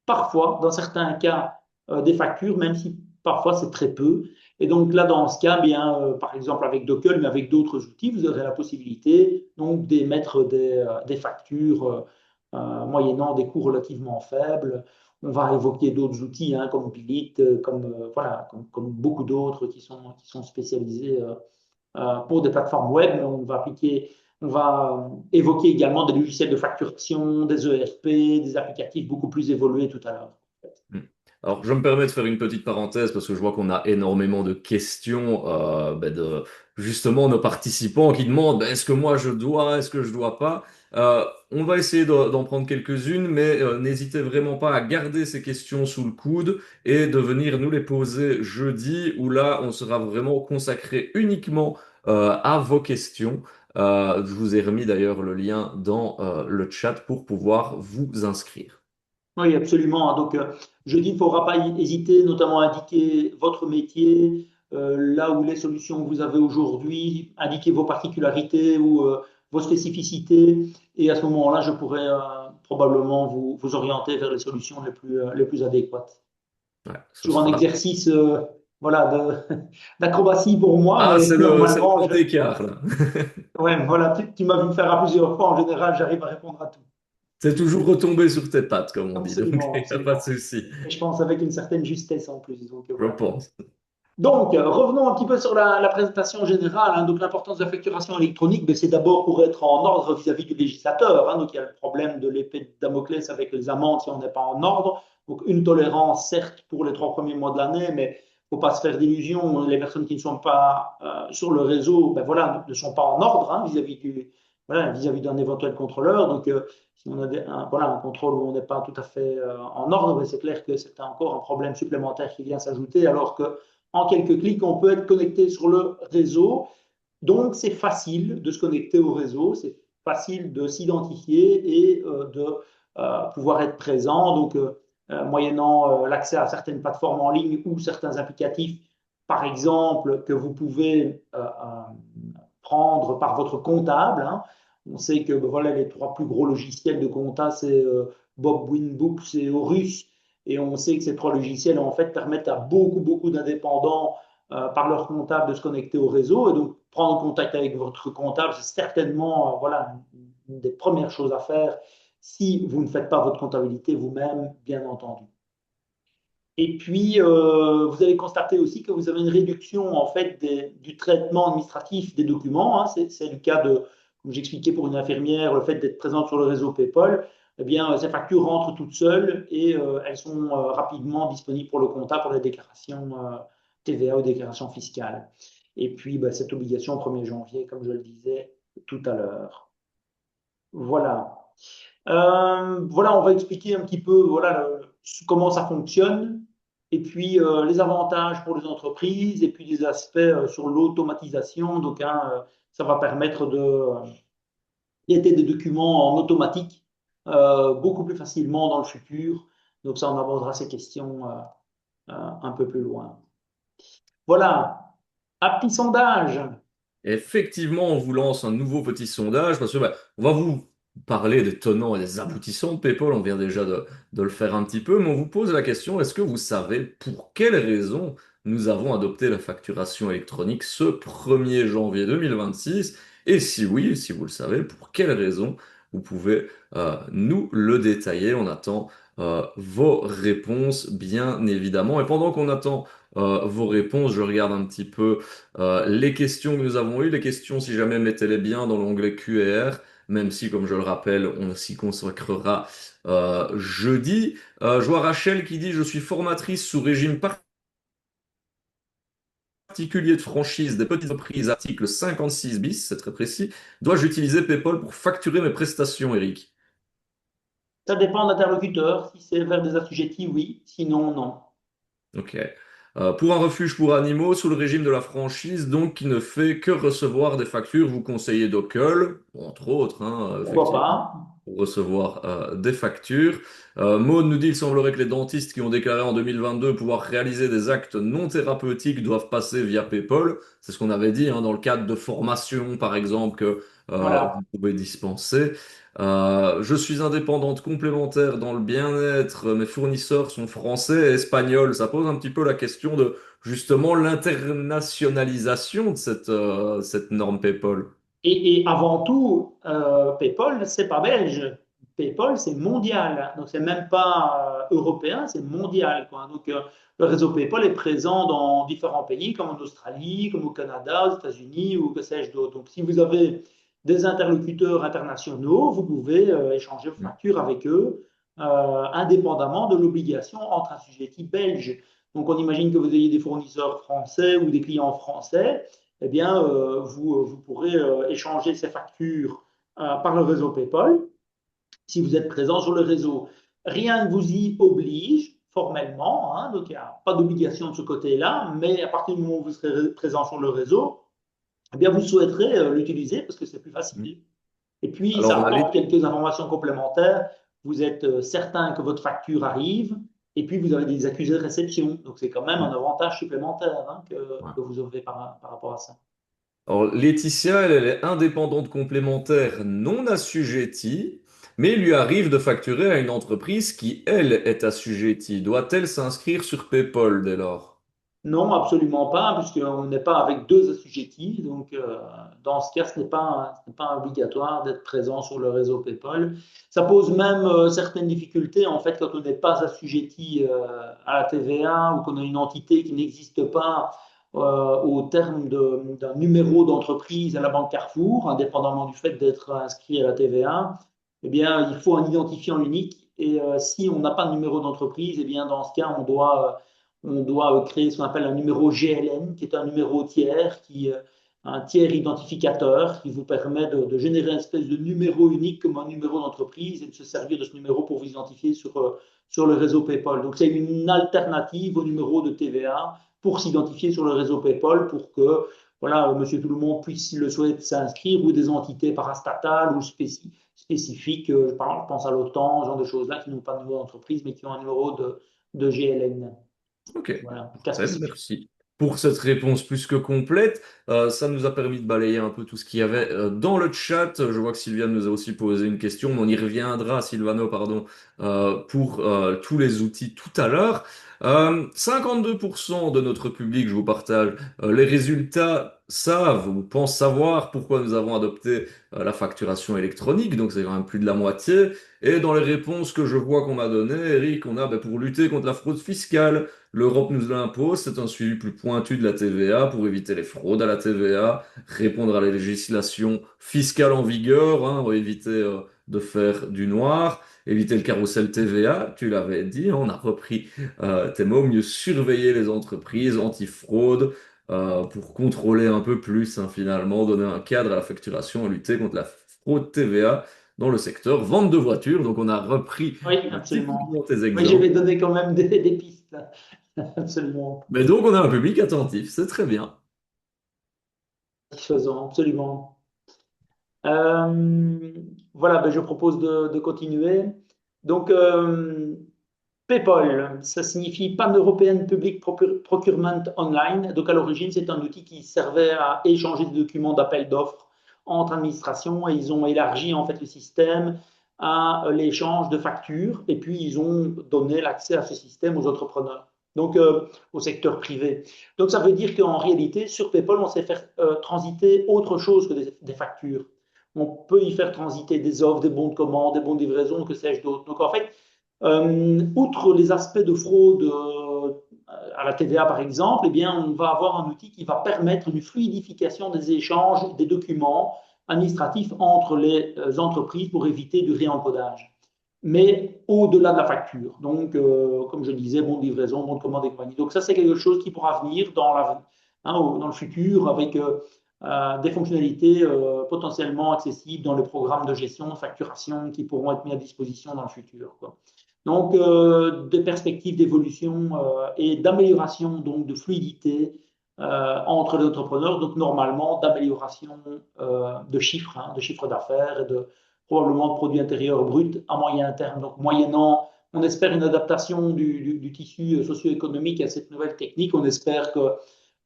S2: parfois, dans certains cas, des factures, même si parfois c'est très peu. Et donc là, dans ce cas, bien, par exemple avec Dockel, mais avec d'autres outils, vous aurez la possibilité donc d'émettre des factures moyennant des coûts relativement faibles. On va évoquer d'autres outils hein, comme Bilit, voilà, comme beaucoup d'autres qui sont spécialisés pour des plateformes web, mais on va évoquer également des logiciels de facturation, des ERP, des applicatifs beaucoup plus évolués tout à l'heure.
S1: Hmm. Alors, je me permets de faire une petite parenthèse parce que je vois qu'on a énormément de questions ben, de justement nos participants qui demandent ben, est-ce que moi je dois, est-ce que je dois pas. On va essayer d'en prendre quelques-unes, mais n'hésitez vraiment pas à garder ces questions sous le coude et de venir nous les poser jeudi où là on sera vraiment consacré uniquement à vos questions. Je vous ai remis d'ailleurs le lien dans le chat pour pouvoir vous inscrire.
S2: Oui, absolument. Donc, je dis qu'il ne faudra pas hésiter, notamment à indiquer votre métier, là où les solutions que vous avez aujourd'hui, indiquer vos particularités ou vos spécificités. Et à ce moment-là, je pourrais probablement vous orienter vers les solutions les plus adéquates.
S1: Ouais, ce
S2: Toujours un
S1: sera.
S2: exercice voilà, d'acrobatie pour moi,
S1: Ah,
S2: mais
S1: c'est le
S2: normalement,
S1: grand écart, là.
S2: ouais, voilà, tu m'as vu me faire à plusieurs fois. En général, j'arrive à répondre à tout.
S1: C'est toujours retombé sur tes pattes, comme on dit, donc
S2: Absolument,
S1: il n'y a pas de
S2: absolument.
S1: souci,
S2: Et je pense avec une certaine justesse en plus. Donc,
S1: je
S2: voilà.
S1: pense.
S2: Donc, revenons un petit peu sur la présentation générale. Hein. Donc, l'importance de la facturation électronique, ben, c'est d'abord pour être en ordre vis-à-vis du législateur. Hein. Donc, il y a le problème de l'épée de Damoclès avec les amendes si on n'est pas en ordre. Donc, une tolérance, certes, pour les 3 premiers mois de l'année, mais il ne faut pas se faire d'illusions. Les personnes qui ne sont pas sur le réseau, ben, voilà, ne sont pas en ordre hein, vis-à-vis voilà, vis-à-vis d'un éventuel contrôleur. Donc, si on a voilà, un contrôle où on n'est pas tout à fait en ordre, c'est clair que c'est encore un problème supplémentaire qui vient s'ajouter, alors qu'en quelques clics, on peut être connecté sur le réseau. Donc, c'est facile de se connecter au réseau, c'est facile de s'identifier et de pouvoir être présent. Donc, moyennant l'accès à certaines plateformes en ligne ou certains applicatifs, par exemple, que vous pouvez prendre par votre comptable. Hein. On sait que ben, voilà, les trois plus gros logiciels de compta, c'est Bob Winbooks et Horus. Et on sait que ces trois logiciels, en fait, permettent à beaucoup d'indépendants par leur comptable de se connecter au réseau. Et donc, prendre contact avec votre comptable, c'est certainement voilà, une des premières choses à faire si vous ne faites pas votre comptabilité vous-même, bien entendu. Et puis, vous allez constater aussi que vous avez une réduction en fait du traitement administratif des documents. Hein. C'est le cas de, comme j'expliquais pour une infirmière, le fait d'être présente sur le réseau PayPal. Eh bien, ces factures rentrent toutes seules et elles sont rapidement disponibles pour le comptable pour les déclarations TVA ou déclarations fiscales. Et puis, bah, cette obligation au 1er janvier, comme je le disais tout à l'heure. Voilà. Voilà, on va expliquer un petit peu voilà, comment ça fonctionne, et puis les avantages pour les entreprises, et puis des aspects sur l'automatisation. Donc, hein, ça va permettre de traiter des documents en automatique beaucoup plus facilement dans le futur. Donc, ça, on abordera ces questions un peu plus loin. Voilà, un petit sondage.
S1: Effectivement, on vous lance un nouveau petit sondage parce que on va vous parler des tenants et des aboutissants de PayPal. On vient déjà de le faire un petit peu, mais on vous pose la question, est-ce que vous savez pour quelles raisons nous avons adopté la facturation électronique ce 1er janvier 2026? Et si oui, si vous le savez, pour quelles raisons vous pouvez nous le détailler. On attend vos réponses, bien évidemment. Et pendant qu'on attend vos réponses, je regarde un petit peu les questions que nous avons eues, les questions, si jamais, mettez-les bien dans l'onglet Q&R, même si, comme je le rappelle, on s'y consacrera jeudi. Je vois Rachel qui dit, je suis formatrice sous régime particulier de franchise des petites entreprises, article 56 bis, c'est très précis. Dois-je utiliser PayPal pour facturer mes prestations, Eric?
S2: Ça dépend de l'interlocuteur. Si c'est vers des assujettis, oui. Sinon, non.
S1: Ok. Pour un refuge pour animaux sous le régime de la franchise, donc qui ne fait que recevoir des factures, vous conseillez Dockle, entre autres, hein,
S2: Pourquoi
S1: effectivement,
S2: pas?
S1: pour recevoir des factures. Maud nous dit, il semblerait que les dentistes qui ont déclaré en 2022 pouvoir réaliser des actes non thérapeutiques doivent passer via PayPal. C'est ce qu'on avait dit, hein, dans le cadre de formation, par exemple, que vous
S2: Voilà.
S1: pouvez dispenser. Je suis indépendante complémentaire dans le bien-être. Mes fournisseurs sont français et espagnols. Ça pose un petit peu la question de justement l'internationalisation de cette norme PayPal.
S2: Et avant tout, PayPal, c'est pas belge. PayPal, c'est mondial. Donc, c'est même pas européen, c'est mondial, quoi. Donc, le réseau PayPal est présent dans différents pays, comme en Australie, comme au Canada, aux États-Unis ou que sais-je d'autre. Donc, si vous avez des interlocuteurs internationaux, vous pouvez échanger vos factures avec eux, indépendamment de l'obligation entre assujettis belges. Donc, on imagine que vous ayez des fournisseurs français ou des clients français, eh bien, vous pourrez échanger ces factures par le réseau PayPal si vous êtes présent sur le réseau. Rien ne vous y oblige formellement, hein, donc il n'y a pas d'obligation de ce côté-là, mais à partir du moment où vous serez présent sur le réseau, eh bien, vous souhaiterez l'utiliser parce que c'est plus facile. Et puis, ça
S1: Alors,
S2: apporte quelques informations complémentaires. Vous êtes certain que votre facture arrive, et puis vous avez des accusés de réception. Donc, c'est quand même un avantage supplémentaire hein, que vous avez par rapport à ça.
S1: alors, Laetitia, elle est indépendante complémentaire non assujettie, mais il lui arrive de facturer à une entreprise qui, elle, est assujettie. Doit-elle s'inscrire sur PayPal dès lors?
S2: Non, absolument pas, puisqu'on n'est pas avec deux assujettis. Donc, dans ce cas, ce n'est pas obligatoire d'être présent sur le réseau PayPal. Ça pose même certaines difficultés, en fait, quand on n'est pas assujetti à la TVA ou qu'on a une entité qui n'existe pas au terme d'un numéro d'entreprise à la Banque Carrefour, indépendamment du fait d'être inscrit à la TVA. Eh bien, il faut un identifiant unique. Et si on n'a pas de numéro d'entreprise, eh bien, dans ce cas, on doit créer ce qu'on appelle un numéro GLN, qui est un numéro tiers un tiers identificateur qui vous permet de générer une espèce de numéro unique comme un numéro d'entreprise et de se servir de ce numéro pour vous identifier sur le réseau PayPal. Donc, c'est une alternative au numéro de TVA pour s'identifier sur le réseau PayPal pour que voilà, monsieur tout le monde puisse, s'il le souhaite, s'inscrire ou des entités parastatales ou spécifiques, je pense à l'OTAN, ce genre de choses-là, qui n'ont pas de numéro d'entreprise mais qui ont un numéro de GLN.
S1: Ok,
S2: Voilà, cas
S1: parfait,
S2: spécifique.
S1: merci pour cette réponse plus que complète. Ça nous a permis de balayer un peu tout ce qu'il y avait dans le chat. Je vois que Sylviane nous a aussi posé une question, mais on y reviendra, Sylvano, pardon, pour tous les outils tout à l'heure. 52% de notre public, je vous partage, les résultats savent ou pensent savoir pourquoi nous avons adopté la facturation électronique, donc c'est quand même plus de la moitié. Et dans les réponses que je vois qu'on m'a données, Eric, on a pour lutter contre la fraude fiscale. L'Europe nous l'impose, c'est un suivi plus pointu de la TVA pour éviter les fraudes à la TVA, répondre à la législation fiscale en vigueur, hein, éviter de faire du noir, éviter le carrousel TVA, tu l'avais dit, hein, on a repris tes mots, mieux surveiller les entreprises, anti-fraude, pour contrôler un peu plus, hein, finalement, donner un cadre à la facturation et lutter contre la fraude TVA dans le secteur vente de voitures. Donc on a repris
S2: Oui, absolument.
S1: typiquement tes
S2: Oui, je vais
S1: exemples.
S2: donner quand même des pistes. Absolument.
S1: Mais donc, on a un public attentif, c'est très bien.
S2: Satisfaisant, absolument. Euh, voilà, ben, je propose de continuer. Donc, PayPal, ça signifie Pan-European Public Procurement Online. Donc, à l'origine, c'est un outil qui servait à échanger des documents d'appel d'offres entre administrations et ils ont élargi en fait le système à l'échange de factures et puis ils ont donné l'accès à ce système aux entrepreneurs, donc au secteur privé. Donc, ça veut dire qu'en réalité, sur PayPal, on sait faire transiter autre chose que des factures. On peut y faire transiter des offres, des bons de commande, des bons de livraison, que sais-je d'autre. Donc, en fait, outre les aspects de fraude à la TVA, par exemple, eh bien, on va avoir un outil qui va permettre une fluidification des échanges des documents administratifs entre les entreprises pour éviter du réencodage. Mais au-delà de la facture. Donc, comme je disais, bon de livraison, bon de commande et compagnie. Donc, ça, c'est quelque chose qui pourra venir dans le futur avec des fonctionnalités potentiellement accessibles dans les programmes de gestion, de facturation qui pourront être mis à disposition dans le futur, quoi. Donc, des perspectives d'évolution et d'amélioration, donc de fluidité entre les entrepreneurs, donc normalement d'amélioration de chiffre d'affaires et de probablement de produit intérieur brut à moyen terme. Donc, moyennant, on espère une adaptation du tissu socio-économique à cette nouvelle technique. On espère que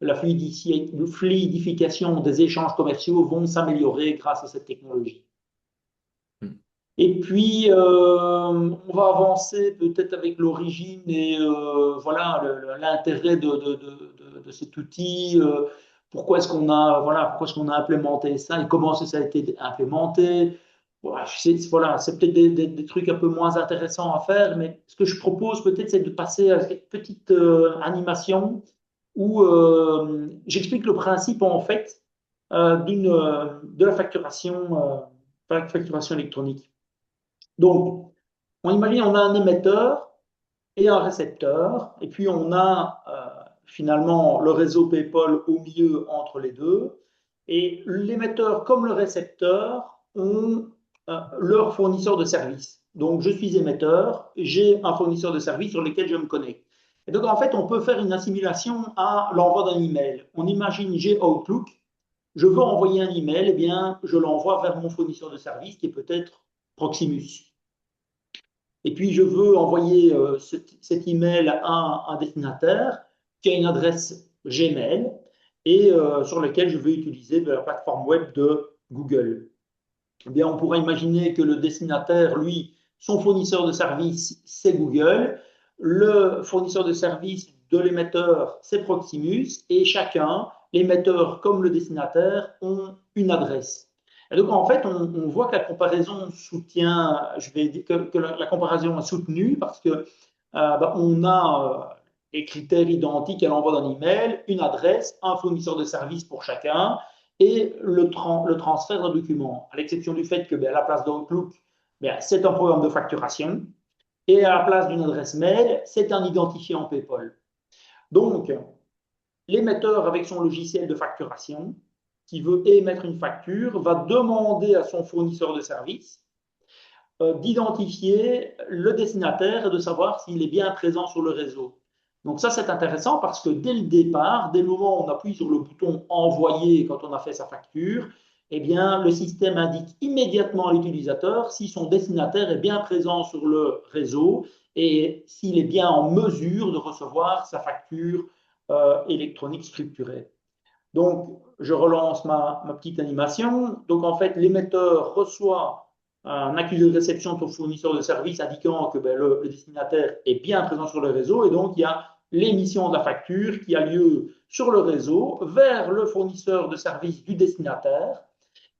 S2: la fluidification des échanges commerciaux vont s'améliorer grâce à cette technologie.
S1: Hmm.
S2: Et puis, on va avancer peut-être avec l'origine et voilà l'intérêt de cet outil. Pourquoi est-ce qu'on a, voilà, pourquoi est-ce qu'on a implémenté ça et comment ça a été implémenté. Voilà, c'est peut-être des trucs un peu moins intéressants à faire, mais ce que je propose peut-être, c'est de passer à cette petite animation où j'explique le principe en fait de la facturation électronique. Donc, on imagine, on a un émetteur et un récepteur, et puis on a finalement le réseau PayPal au milieu entre les deux. Et l'émetteur comme le récepteur ont leur fournisseur de services. Donc, je suis émetteur, j'ai un fournisseur de services sur lequel je me connecte. Et donc, en fait, on peut faire une assimilation à l'envoi d'un email. On imagine, j'ai Outlook, je veux envoyer un email, eh bien, je l'envoie vers mon fournisseur de services qui est peut-être Proximus. Et puis, je veux envoyer cet email à un destinataire qui a une adresse Gmail et sur lequel je veux utiliser la plateforme web de Google. Eh bien, on pourrait imaginer que le destinataire, lui, son fournisseur de service, c'est Google. Le fournisseur de service de l'émetteur, c'est Proximus. Et chacun, l'émetteur comme le destinataire, ont une adresse. Et donc, en fait, on voit que la comparaison soutient, je vais dire que la comparaison est soutenue parce que on a les critères identiques à l'envoi d'un email, une adresse, un fournisseur de service pour chacun et le transfert d'un document, à l'exception du fait que à la place d'Outlook, c'est un programme de facturation et à la place d'une adresse mail, c'est un identifiant PayPal. Donc, l'émetteur avec son logiciel de facturation qui veut émettre une facture va demander à son fournisseur de service d'identifier le destinataire et de savoir s'il est bien présent sur le réseau. Donc ça, c'est intéressant parce que dès le départ, dès le moment où on appuie sur le bouton envoyer quand on a fait sa facture, eh bien, le système indique immédiatement à l'utilisateur si son destinataire est bien présent sur le réseau et s'il est bien en mesure de recevoir sa facture électronique structurée. Donc, je relance ma petite animation. Donc, en fait, l'émetteur reçoit un accusé de réception de son fournisseur de service indiquant que le destinataire est bien présent sur le réseau. Et donc, il y a l'émission de la facture qui a lieu sur le réseau vers le fournisseur de service du destinataire.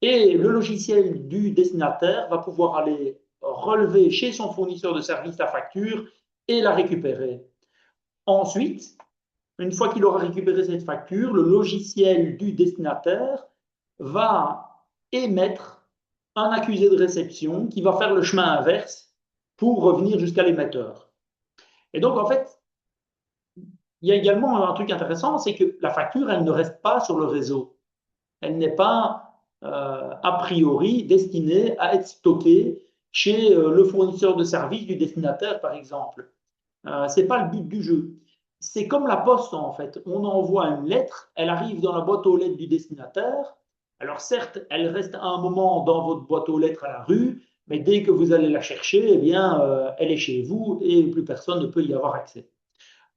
S2: Et le logiciel du destinataire va pouvoir aller relever chez son fournisseur de service la facture et la récupérer. Ensuite, une fois qu'il aura récupéré cette facture, le logiciel du destinataire va émettre un accusé de réception qui va faire le chemin inverse pour revenir jusqu'à l'émetteur. Et donc, en fait, il y a également un truc intéressant, c'est que la facture, elle ne reste pas sur le réseau. Elle n'est pas, a priori, destinée à être stockée chez le fournisseur de service du destinataire, par exemple. Ce n'est pas le but du jeu. C'est comme la poste, en fait. On envoie une lettre, elle arrive dans la boîte aux lettres du destinataire. Alors certes, elle reste un moment dans votre boîte aux lettres à la rue, mais dès que vous allez la chercher, eh bien, elle est chez vous et plus personne ne peut y avoir accès.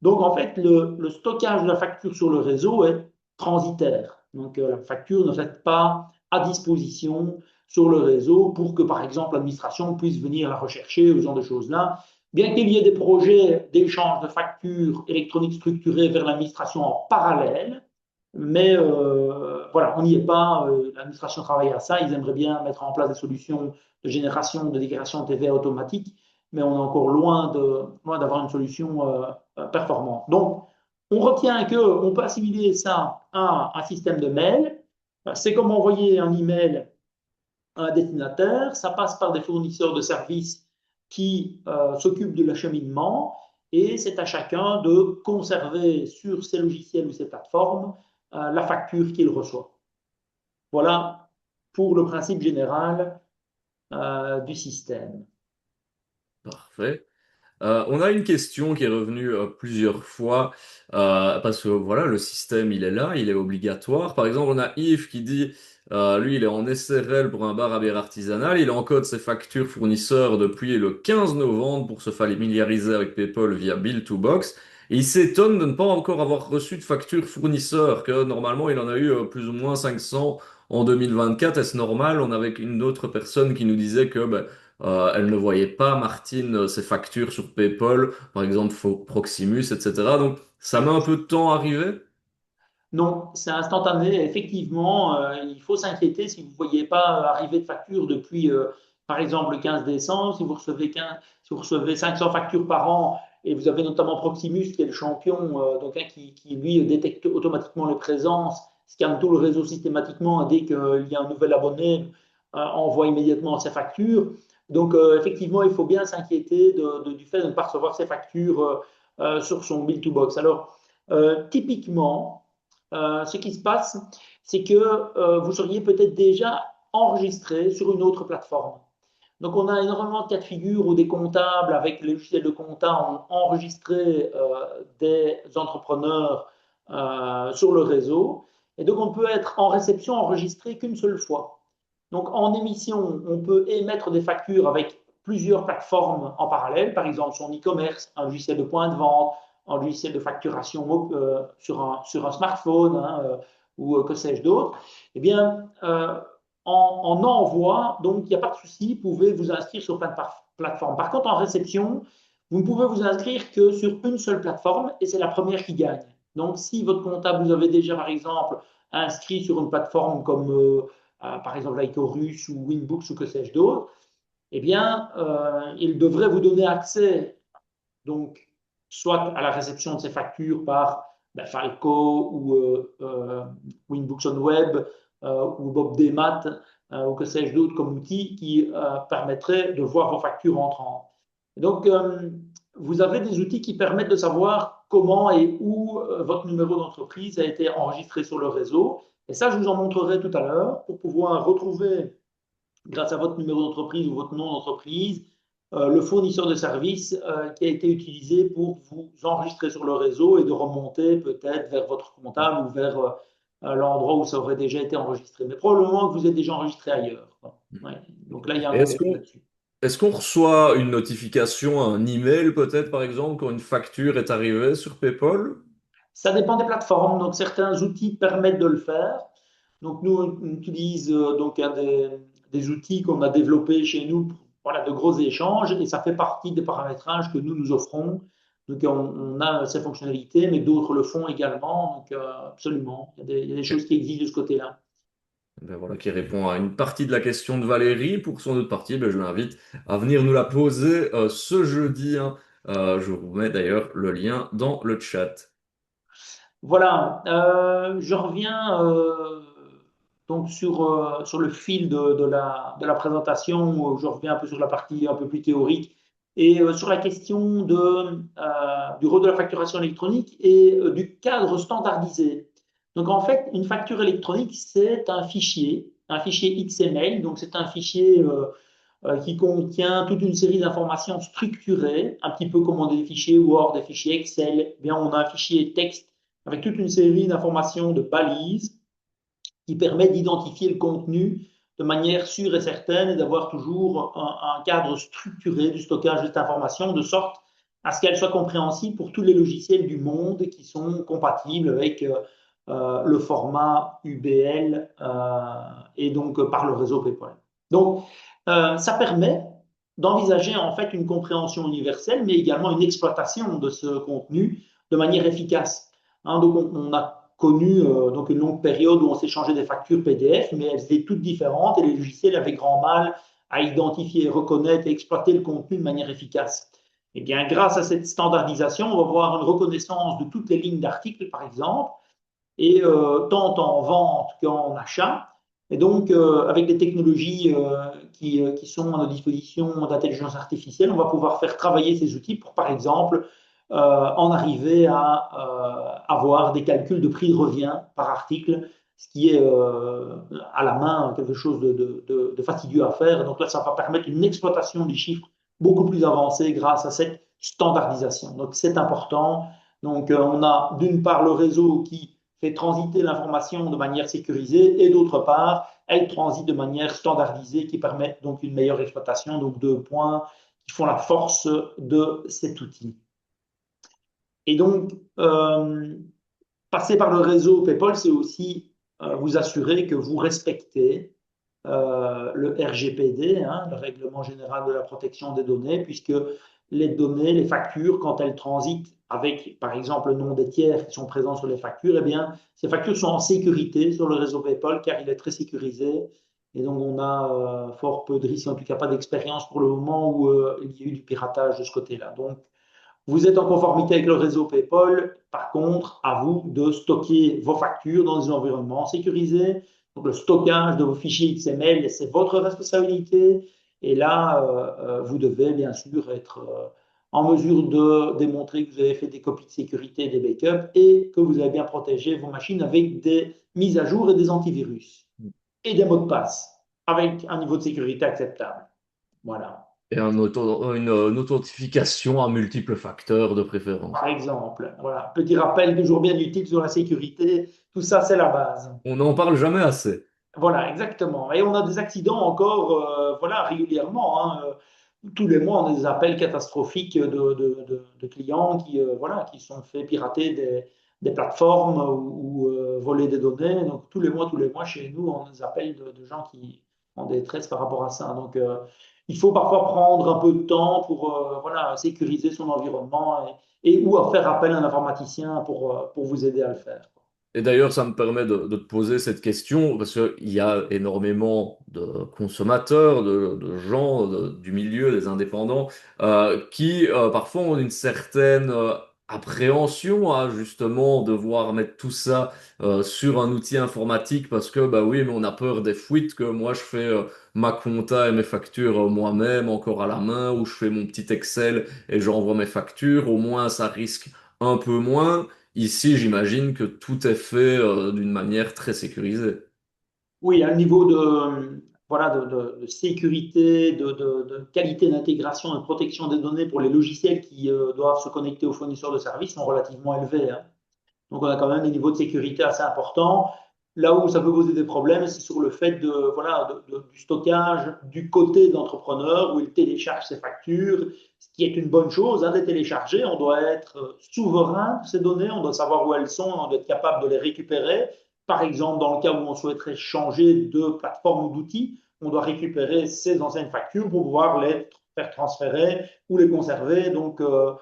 S2: Donc en fait, le stockage de la facture sur le réseau est transitaire. Donc la facture ne reste pas à disposition sur le réseau pour que, par exemple, l'administration puisse venir la rechercher ou ce genre de choses-là. Bien qu'il y ait des projets d'échange de factures électroniques structurées vers l'administration en parallèle, mais voilà, on n'y est pas. L'administration travaille à ça. Ils aimeraient bien mettre en place des solutions de génération de déclaration de TVA automatique, mais on est encore loin d'avoir une solution performante. Donc, on retient qu'on peut assimiler ça à un système de mail. C'est comme envoyer un email à un destinataire. Ça passe par des fournisseurs de services qui s'occupent de l'acheminement et c'est à chacun de conserver sur ses logiciels ou ses plateformes la facture qu'il reçoit. Voilà pour le principe général du système.
S1: Parfait. On a une question qui est revenue plusieurs fois parce que voilà, le système il est là, il est obligatoire. Par exemple, on a Yves qui dit, lui il est en SRL pour un bar à bière artisanal, il encode ses factures fournisseurs depuis le 15 novembre pour se familiariser avec PayPal via Bill2Box. Et il s'étonne de ne pas encore avoir reçu de facture fournisseur, que normalement il en a eu plus ou moins 500 en 2024. Est-ce normal? On avait une autre personne qui nous disait que ben, elle ne voyait pas, Martine, ses factures sur PayPal, par exemple Proximus, etc. Donc, ça met un peu de temps à arriver.
S2: Non, c'est instantané. Effectivement, il faut s'inquiéter si vous ne voyez pas arriver de facture depuis, par exemple, le 15 décembre. Si vous recevez 500 factures par an et vous avez notamment Proximus qui est le champion, donc qui, lui détecte automatiquement les présences, scanne tout le réseau systématiquement et dès qu'il y a un nouvel abonné, envoie immédiatement ses factures. Donc, effectivement, il faut bien s'inquiéter du fait de ne pas recevoir ses factures sur son Bill2Box. Alors, typiquement, ce qui se passe, c'est que vous seriez peut-être déjà enregistré sur une autre plateforme. Donc, on a énormément de cas de figure où des comptables avec les logiciels de compta ont enregistré des entrepreneurs sur le réseau. Et donc, on peut être en réception enregistré qu'une seule fois. Donc, en émission, on peut émettre des factures avec plusieurs plateformes en parallèle, par exemple son e-commerce, un logiciel de point de vente, un logiciel de facturation sur un smartphone hein, ou que sais-je d'autre. Eh bien, en envoi, donc il n'y a pas de souci, vous pouvez vous inscrire sur plein de plateformes. Par contre, en réception, vous ne pouvez vous inscrire que sur une seule plateforme et c'est la première qui gagne. Donc, si votre comptable vous avez déjà, par exemple, inscrit sur une plateforme comme par exemple Icorus ou Winbooks ou que sais-je d'autre, eh bien, il devrait vous donner accès, donc, soit à la réception de ces factures par Falco ou Winbooks on Web ou Bob Demat ou que sais-je d'autre comme outil qui permettrait de voir vos factures entrantes. Donc, vous avez des outils qui permettent de savoir comment et où votre numéro d'entreprise a été enregistré sur le réseau Et ça, je vous en montrerai tout à l'heure pour pouvoir retrouver, grâce à votre numéro d'entreprise ou votre nom d'entreprise, le fournisseur de services qui a été utilisé pour vous enregistrer sur le réseau et de remonter peut-être vers votre comptable ou vers l'endroit où ça aurait déjà été enregistré. Mais probablement que vous êtes déjà enregistré ailleurs. Ouais. Donc là, il y a
S1: Et
S2: un contrôle là-dessus.
S1: est-ce qu'on reçoit une notification, un email peut-être par exemple, quand une facture est arrivée sur PayPal?
S2: Ça dépend des plateformes. Donc, certains outils permettent de le faire. Donc, nous, on utilise donc des outils qu'on a développés chez nous pour voilà, de gros échanges et ça fait partie des paramétrages que nous offrons. Donc, on a ces fonctionnalités, mais d'autres le font également. Donc, absolument, il y a des choses qui existent de ce côté-là.
S1: Ben voilà, qui répond à une partie de la question de Valérie. Pour son autre partie, ben je l'invite à venir nous la poser ce jeudi, hein. Je vous mets d'ailleurs le lien dans le chat.
S2: Voilà, je reviens donc sur le fil de la présentation, où je reviens un peu sur la partie un peu plus théorique et sur la question du rôle de la facturation électronique et du cadre standardisé. Donc en fait, une facture électronique, c'est un fichier XML, donc c'est un fichier qui contient toute une série d'informations structurées, un petit peu comme on a des fichiers Word, des fichiers Excel. Eh bien, on a un fichier texte avec toute une série d'informations de balises qui permet d'identifier le contenu de manière sûre et certaine et d'avoir toujours un cadre structuré du stockage de cette information de sorte à ce qu'elle soit compréhensible pour tous les logiciels du monde qui sont compatibles avec le format UBL et donc par le réseau PayPal. Donc, ça permet d'envisager en fait une compréhension universelle, mais également une exploitation de ce contenu de manière efficace. Hein, donc, on a connu donc une longue période où on s'échangeait des factures PDF, mais elles étaient toutes différentes et les logiciels avaient grand mal à identifier, reconnaître et exploiter le contenu de manière efficace. Et bien, grâce à cette standardisation, on va avoir une reconnaissance de toutes les lignes d'articles, par exemple, et tant en vente qu'en achat. Et donc, avec les technologies qui sont à notre disposition d'intelligence artificielle, on va pouvoir faire travailler ces outils pour, par exemple, en arriver à avoir des calculs de prix de revient par article, ce qui est à la main quelque chose de fastidieux à faire. Donc là, ça va permettre une exploitation des chiffres beaucoup plus avancée grâce à cette standardisation. Donc c'est important. Donc on a d'une part le réseau qui fait transiter l'information de manière sécurisée et d'autre part, elle transite de manière standardisée qui permet donc une meilleure exploitation. Donc deux points qui font la force de cet outil. Et donc, passer par le réseau PayPal, c'est aussi vous assurer que vous respectez le RGPD, hein, le Règlement général de la protection des données, puisque les données, les factures, quand elles transitent avec, par exemple, le nom des tiers qui sont présents sur les factures, eh bien, ces factures sont en sécurité sur le réseau PayPal car il est très sécurisé. Et donc, on a fort peu de risques, en tout cas pas d'expérience pour le moment où il y a eu du piratage de ce côté-là. Donc, vous êtes en conformité avec le réseau PayPal. Par contre, à vous de stocker vos factures dans des environnements sécurisés. Donc, le stockage de vos fichiers XML, c'est votre responsabilité. Et là, vous devez bien sûr être en mesure de démontrer que vous avez fait des copies de sécurité, des backups et que vous avez bien protégé vos machines avec des mises à jour et des antivirus et des mots de passe avec un niveau de sécurité acceptable. Voilà.
S1: Et une authentification à multiples facteurs de préférence.
S2: Par exemple. Voilà. Petit rappel toujours bien utile sur la sécurité. Tout ça, c'est la base.
S1: On n'en parle jamais assez.
S2: Voilà, exactement. Et on a des accidents encore, voilà, régulièrement, hein. Tous les mois, on a des appels catastrophiques de clients qui, voilà, qui sont fait pirater des plateformes ou voler des données. Donc, tous les mois, chez nous, on a des appels de gens qui ont des détresse par rapport à ça. Donc, il faut parfois prendre un peu de temps pour, voilà, sécuriser son environnement et ou à faire appel à un informaticien pour vous aider à le faire.
S1: Et d'ailleurs, ça me permet de te poser cette question, parce qu'il y a énormément de consommateurs, de gens du milieu, des indépendants, qui parfois ont une certaine appréhension à justement devoir mettre tout ça sur un outil informatique, parce que, bah oui, mais on a peur des fuites, que moi je fais ma compta et mes factures moi-même, encore à la main, ou je fais mon petit Excel et j'envoie mes factures, au moins ça risque un peu moins. ici, j'imagine que tout est fait d'une manière très sécurisée.
S2: Oui, à un niveau voilà, de sécurité, de qualité d'intégration et de protection des données pour les logiciels qui doivent se connecter aux fournisseurs de services sont relativement élevés, hein. Donc, on a quand même des niveaux de sécurité assez importants. Là où ça peut poser des problèmes, c'est sur le fait voilà, du stockage du côté de l'entrepreneur, où il télécharge ses factures, ce qui est une bonne chose, hein, de les télécharger. On doit être souverain de ces données, on doit savoir où elles sont, on doit être capable de les récupérer. Par exemple, dans le cas où on souhaiterait changer de plateforme ou d'outil, on doit récupérer ces anciennes factures pour pouvoir les faire transférer ou les conserver. Donc, euh,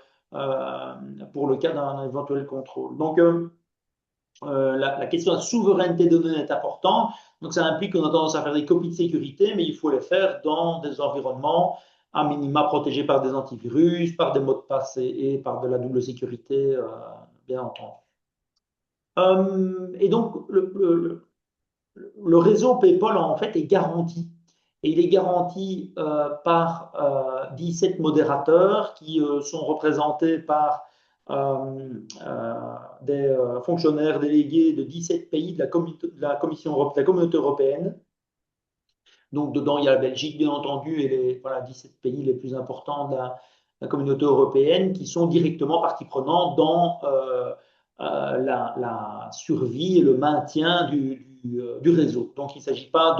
S2: pour le cas d'un éventuel contrôle. Donc, la question de la souveraineté de données est importante. Donc, ça implique qu'on a tendance à faire des copies de sécurité, mais il faut les faire dans des environnements à minima protégés par des antivirus, par des mots de passe et par de la double sécurité, bien entendu. Et donc, le réseau PayPal, en fait, est garanti. Et il est garanti par 17 modérateurs qui sont représentés par des fonctionnaires délégués de 17 pays de la communauté européenne. Donc, dedans, il y a la Belgique, bien entendu, et les voilà, 17 pays les plus importants de la communauté européenne qui sont directement partie prenante dans la survie et le maintien du réseau. Donc, il ne s'agit pas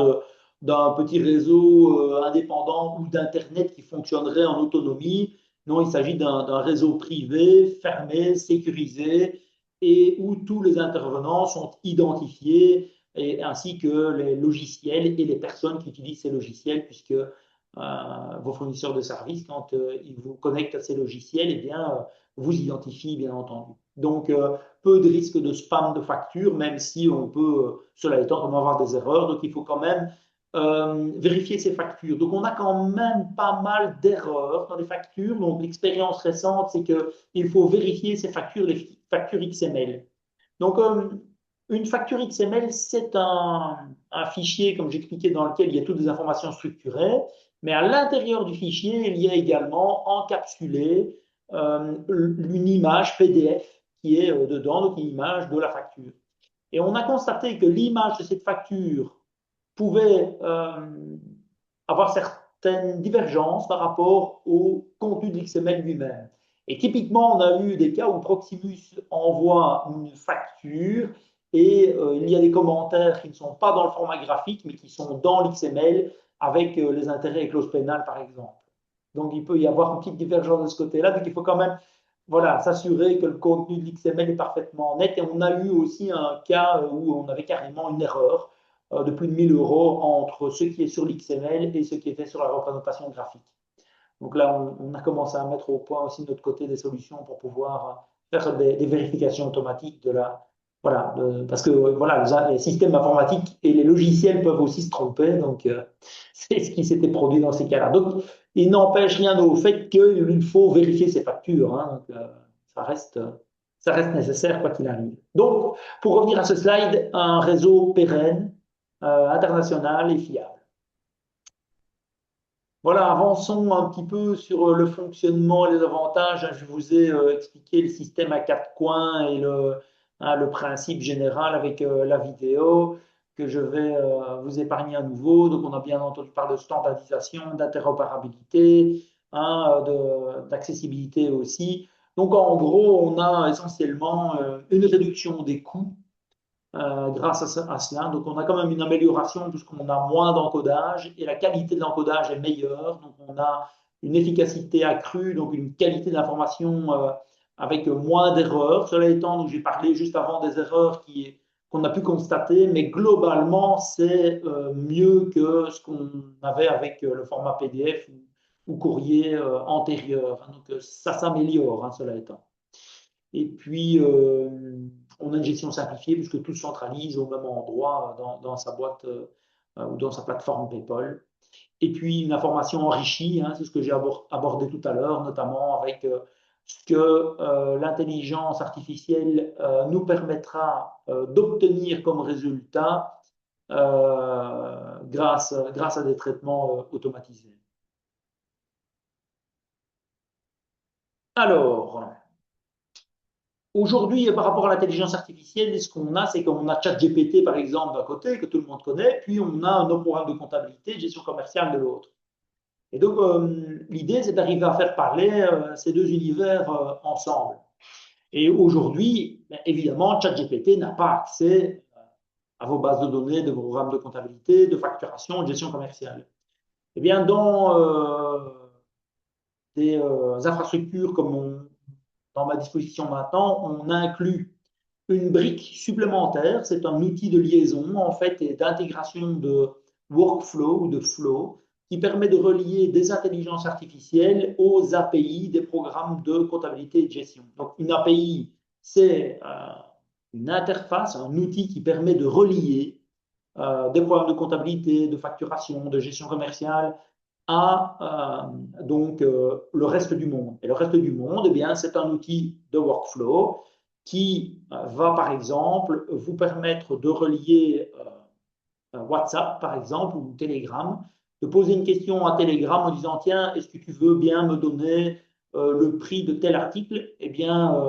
S2: d'un petit réseau indépendant ou d'Internet qui fonctionnerait en autonomie. Non, il s'agit d'un réseau privé, fermé, sécurisé, et où tous les intervenants sont identifiés et, ainsi que les logiciels et les personnes qui utilisent ces logiciels, puisque vos fournisseurs de services, quand ils vous connectent à ces logiciels, eh bien, vous identifient, bien entendu. Donc, peu de risque de spam de facture, même si on peut, cela étant, comme avoir des erreurs. Donc, il faut quand même vérifier ces factures. Donc, on a quand même pas mal d'erreurs dans les factures. Donc, l'expérience récente, c'est qu'il faut vérifier ces factures, les factures XML. Donc, une facture XML, c'est un fichier, comme j'expliquais, dans lequel il y a toutes des informations structurées, mais à l'intérieur du fichier, il y a également encapsulé une image PDF qui est dedans, donc une image de la facture. Et on a constaté que l'image de cette facture pouvait avoir certaines divergences par rapport au contenu de l'XML lui-même. Et typiquement, on a eu des cas où Proximus envoie une facture et il y a des commentaires qui ne sont pas dans le format graphique, mais qui sont dans l'XML avec les intérêts et clauses pénales, par exemple. Donc, il peut y avoir une petite divergence de ce côté-là. Donc, il faut quand même voilà, s'assurer que le contenu de l'XML est parfaitement net. Et on a eu aussi un cas où on avait carrément une erreur de plus de 1000 euros entre ce qui est sur l'XML et ce qui était sur la représentation graphique. Donc là, on a commencé à mettre au point aussi de notre côté des solutions pour pouvoir faire des vérifications automatiques de la. Voilà, parce que voilà, les systèmes informatiques et les logiciels peuvent aussi se tromper. Donc, c'est ce qui s'était produit dans ces cas-là. Donc, il n'empêche rien au fait qu'il faut vérifier ces factures, hein. Donc, ça reste nécessaire quoi qu'il arrive. Donc, pour revenir à ce slide, un réseau pérenne, international et fiable. Voilà, avançons un petit peu sur le fonctionnement et les avantages. Je vous ai expliqué le système à quatre coins et le principe général avec la vidéo que je vais vous épargner à nouveau. Donc, on a bien entendu parler de standardisation, d'interopérabilité, hein, d'accessibilité aussi. Donc, en gros, on a essentiellement une réduction des coûts grâce à cela. Donc, on a quand même une amélioration puisqu'on a moins d'encodage et la qualité de l'encodage est meilleure. Donc, on a une efficacité accrue, donc une qualité d'information avec moins d'erreurs. Cela étant, donc j'ai parlé juste avant des erreurs qu'on a pu constater, mais globalement, c'est mieux que ce qu'on avait avec le format PDF ou courrier antérieur. Donc, ça s'améliore, hein, cela étant. Et puis, on a une gestion simplifiée puisque tout se centralise au même endroit dans sa boîte ou dans sa plateforme PayPal. Et puis, une information enrichie, hein, c'est ce que j'ai abordé tout à l'heure, notamment avec ce que l'intelligence artificielle nous permettra d'obtenir comme résultat grâce à des traitements automatisés. Alors, Aujourd'hui, par rapport à l'intelligence artificielle, ce qu'on a, c'est qu'on a ChatGPT, par exemple, d'un côté, que tout le monde connaît, puis on a nos programmes de comptabilité, de gestion commerciale de l'autre. Et donc, l'idée, c'est d'arriver à faire parler ces deux univers ensemble. Et aujourd'hui, ben, évidemment, ChatGPT n'a pas accès à vos bases de données, de vos programmes de comptabilité, de facturation, de gestion commerciale. Eh bien, dans des infrastructures dans ma disposition maintenant, on inclut une brique supplémentaire. C'est un outil de liaison, en fait, et d'intégration de workflow ou de flow qui permet de relier des intelligences artificielles aux API des programmes de comptabilité et de gestion. Donc, une API, c'est une interface, un outil qui permet de relier des programmes de comptabilité, de facturation, de gestion commerciale à le reste du monde. Et le reste du monde, eh bien, c'est un outil de workflow qui va, par exemple, vous permettre de relier WhatsApp, par exemple, ou Telegram, de poser une question à Telegram en disant, tiens, est-ce que tu veux bien me donner le prix de tel article? Eh bien,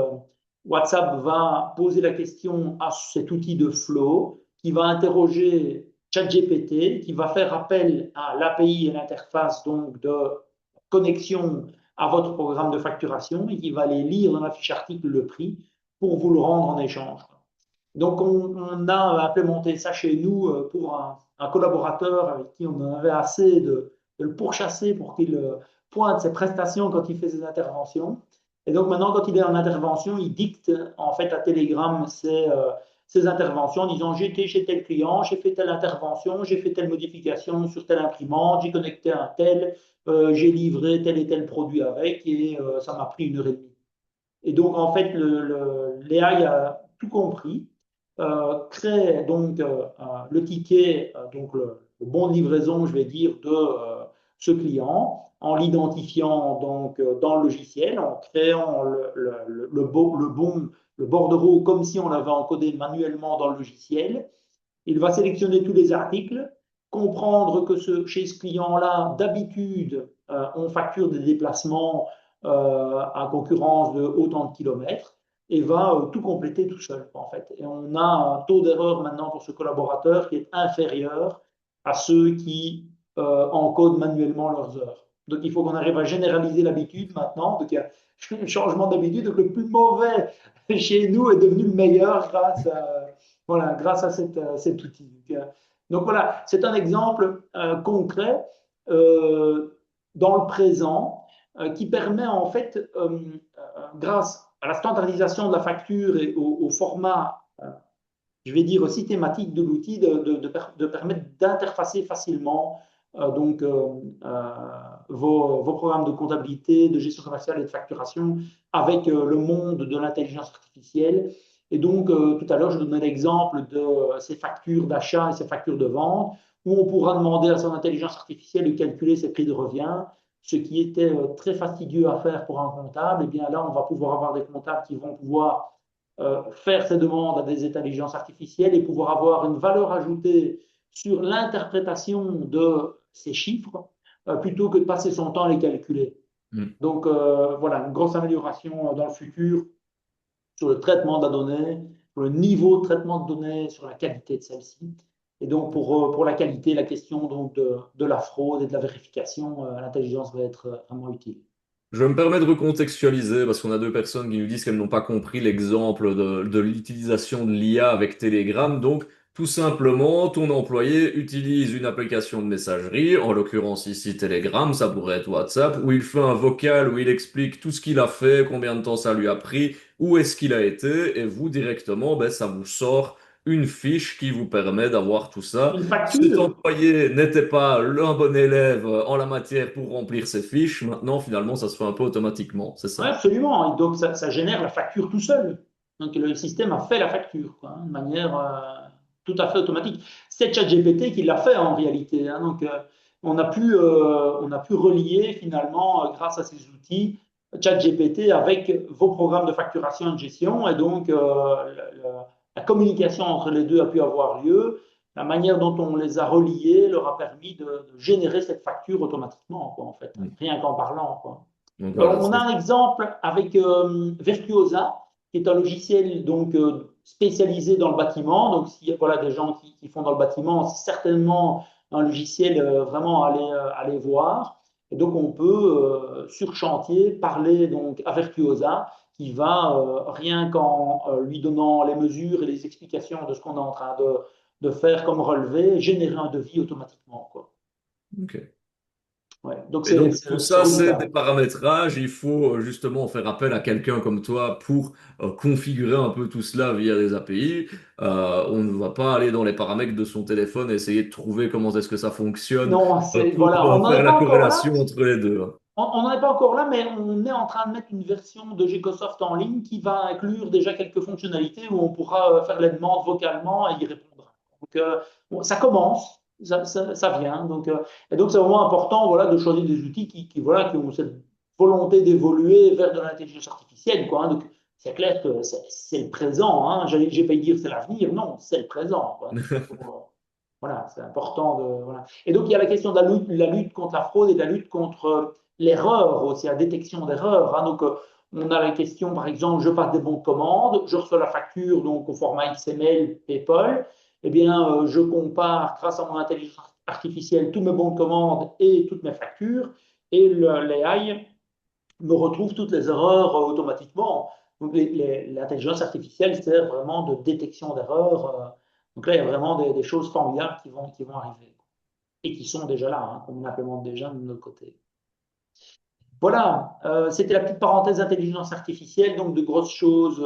S2: WhatsApp va poser la question à cet outil de flow qui va interroger ChatGPT, qui va faire appel à l'API et l'interface donc de connexion à votre programme de facturation et qui va aller lire dans la fiche article le prix pour vous le rendre en échange. Donc, on a implémenté ça chez nous pour un collaborateur avec qui on en avait assez de le pourchasser pour qu'il pointe ses prestations quand il fait ses interventions. Et donc, maintenant, quand il est en intervention, il dicte en fait à Telegram ses interventions en disant j'ai été chez tel client, j'ai fait telle intervention, j'ai fait telle modification sur telle imprimante, j'ai connecté un tel, j'ai livré tel et tel produit avec et ça m'a pris 1 heure et demie. Et donc, en fait, l'AI a tout compris, crée donc le ticket, donc le bon de livraison, je vais dire, de ce client, en l'identifiant donc dans le logiciel, en créant le bordereau comme si on l'avait encodé manuellement dans le logiciel. Il va sélectionner tous les articles, comprendre que chez ce client-là, d'habitude, on facture des déplacements à concurrence de autant de kilomètres et va tout compléter tout seul, en fait. Et on a un taux d'erreur maintenant pour ce collaborateur qui est inférieur à ceux qui encodent manuellement leurs heures. Donc il faut qu'on arrive à généraliser l'habitude maintenant. Donc il y a un changement d'habitude. Donc le plus mauvais chez nous est devenu le meilleur grâce à cet outil. Donc voilà, c'est un exemple concret dans le présent qui permet en fait, grâce à la standardisation de la facture et au format, je vais dire, systématique de l'outil, de permettre d'interfacer facilement vos programmes de comptabilité, de gestion commerciale et de facturation avec le monde de l'intelligence artificielle. Et donc, tout à l'heure, je donnais l'exemple de ces factures d'achat et ces factures de vente, où on pourra demander à son intelligence artificielle de calculer ses prix de revient, ce qui était très fastidieux à faire pour un comptable. Et bien là, on va pouvoir avoir des comptables qui vont pouvoir faire ces demandes à des intelligences artificielles et pouvoir avoir une valeur ajoutée sur l'interprétation de ces chiffres plutôt que de passer son temps à les calculer.
S1: Mm.
S2: Donc voilà, une grosse amélioration dans le futur sur le traitement de la donnée, sur le niveau de traitement de données, sur la qualité de celle-ci. Et donc pour la qualité, la question donc, de la fraude et de la vérification, l'intelligence va être vraiment utile.
S1: Je me permets de recontextualiser parce qu'on a deux personnes qui nous disent qu'elles n'ont pas compris l'exemple de l'utilisation de l'IA avec Telegram. Donc, tout simplement, ton employé utilise une application de messagerie, en l'occurrence ici Telegram, ça pourrait être WhatsApp, où il fait un vocal où il explique tout ce qu'il a fait, combien de temps ça lui a pris, où est-ce qu'il a été, et vous directement, ben, ça vous sort une fiche qui vous permet d'avoir tout ça.
S2: Une
S1: Cet
S2: facture.
S1: employé n'était pas un bon élève en la matière pour remplir ses fiches. Maintenant, finalement, ça se fait un peu automatiquement, c'est
S2: Oui,
S1: ça.
S2: absolument. Et donc, ça génère la facture tout seul. Donc, le système a fait la facture, quoi, de manière tout à fait automatique. C'est ChatGPT qui l'a fait en réalité, hein. Donc, on a pu relier finalement, grâce à ces outils, ChatGPT avec vos programmes de facturation et de gestion. Et donc, la communication entre les deux a pu avoir lieu. La manière dont on les a reliés leur a permis de générer cette facture automatiquement, quoi, en fait,
S1: Mm.
S2: rien qu'en parlant, quoi.
S1: Donc voilà,
S2: On a un exemple avec Virtuosa, qui est un logiciel donc spécialisé dans le bâtiment. Donc, s'il y a voilà, des gens qui font dans le bâtiment, c'est certainement un logiciel vraiment à aller voir. Et donc, on peut, sur chantier, parler donc à Virtuosa, qui va, rien qu'en lui donnant les mesures et les explications de ce qu'on est en train de faire comme relevé, générer un devis automatiquement, quoi.
S1: Ok.
S2: Ouais. Donc,
S1: Et donc, tout
S2: c'est
S1: ça, c'est des
S2: redoutable.
S1: paramétrages. Il faut justement faire appel à quelqu'un comme toi pour configurer un peu tout cela via les API. On ne va pas aller dans les paramètres de son téléphone et essayer de trouver comment est-ce que ça fonctionne
S2: Non,
S1: pour
S2: voilà, on n'en
S1: faire
S2: est
S1: la
S2: pas encore là.
S1: corrélation entre les deux, hein.
S2: On n'en est pas encore là, mais on est en train de mettre une version de Gecosoft en ligne qui va inclure déjà quelques fonctionnalités où on pourra faire les demandes vocalement et y répondre. Donc, bon, ça commence, ça vient. Donc, et donc, c'est vraiment important, voilà, de choisir des outils voilà, qui ont cette volonté d'évoluer vers de l'intelligence artificielle, quoi, hein. Donc, c'est clair que c'est le présent, hein. J'ai pas dire c'est l'avenir, non, c'est le présent, quoi. Donc, voilà, c'est important de. Voilà. Et donc, il y a la question de la lutte contre la fraude et de la lutte contre l'erreur aussi, la détection d'erreurs, hein. Donc, on a la question, par exemple, je passe des bons de commande, je reçois la facture donc au format XML, PayPal. Eh bien, je compare grâce à mon intelligence artificielle tous mes bons de commande et toutes mes factures, et l'AI me retrouve toutes les erreurs automatiquement. Donc, l'intelligence artificielle sert vraiment de détection d'erreurs. Donc là, il y a vraiment des choses formidables qui vont arriver et qui sont déjà là, hein, qu'on implémente déjà de notre côté. Voilà, c'était la petite parenthèse intelligence artificielle, donc de grosses choses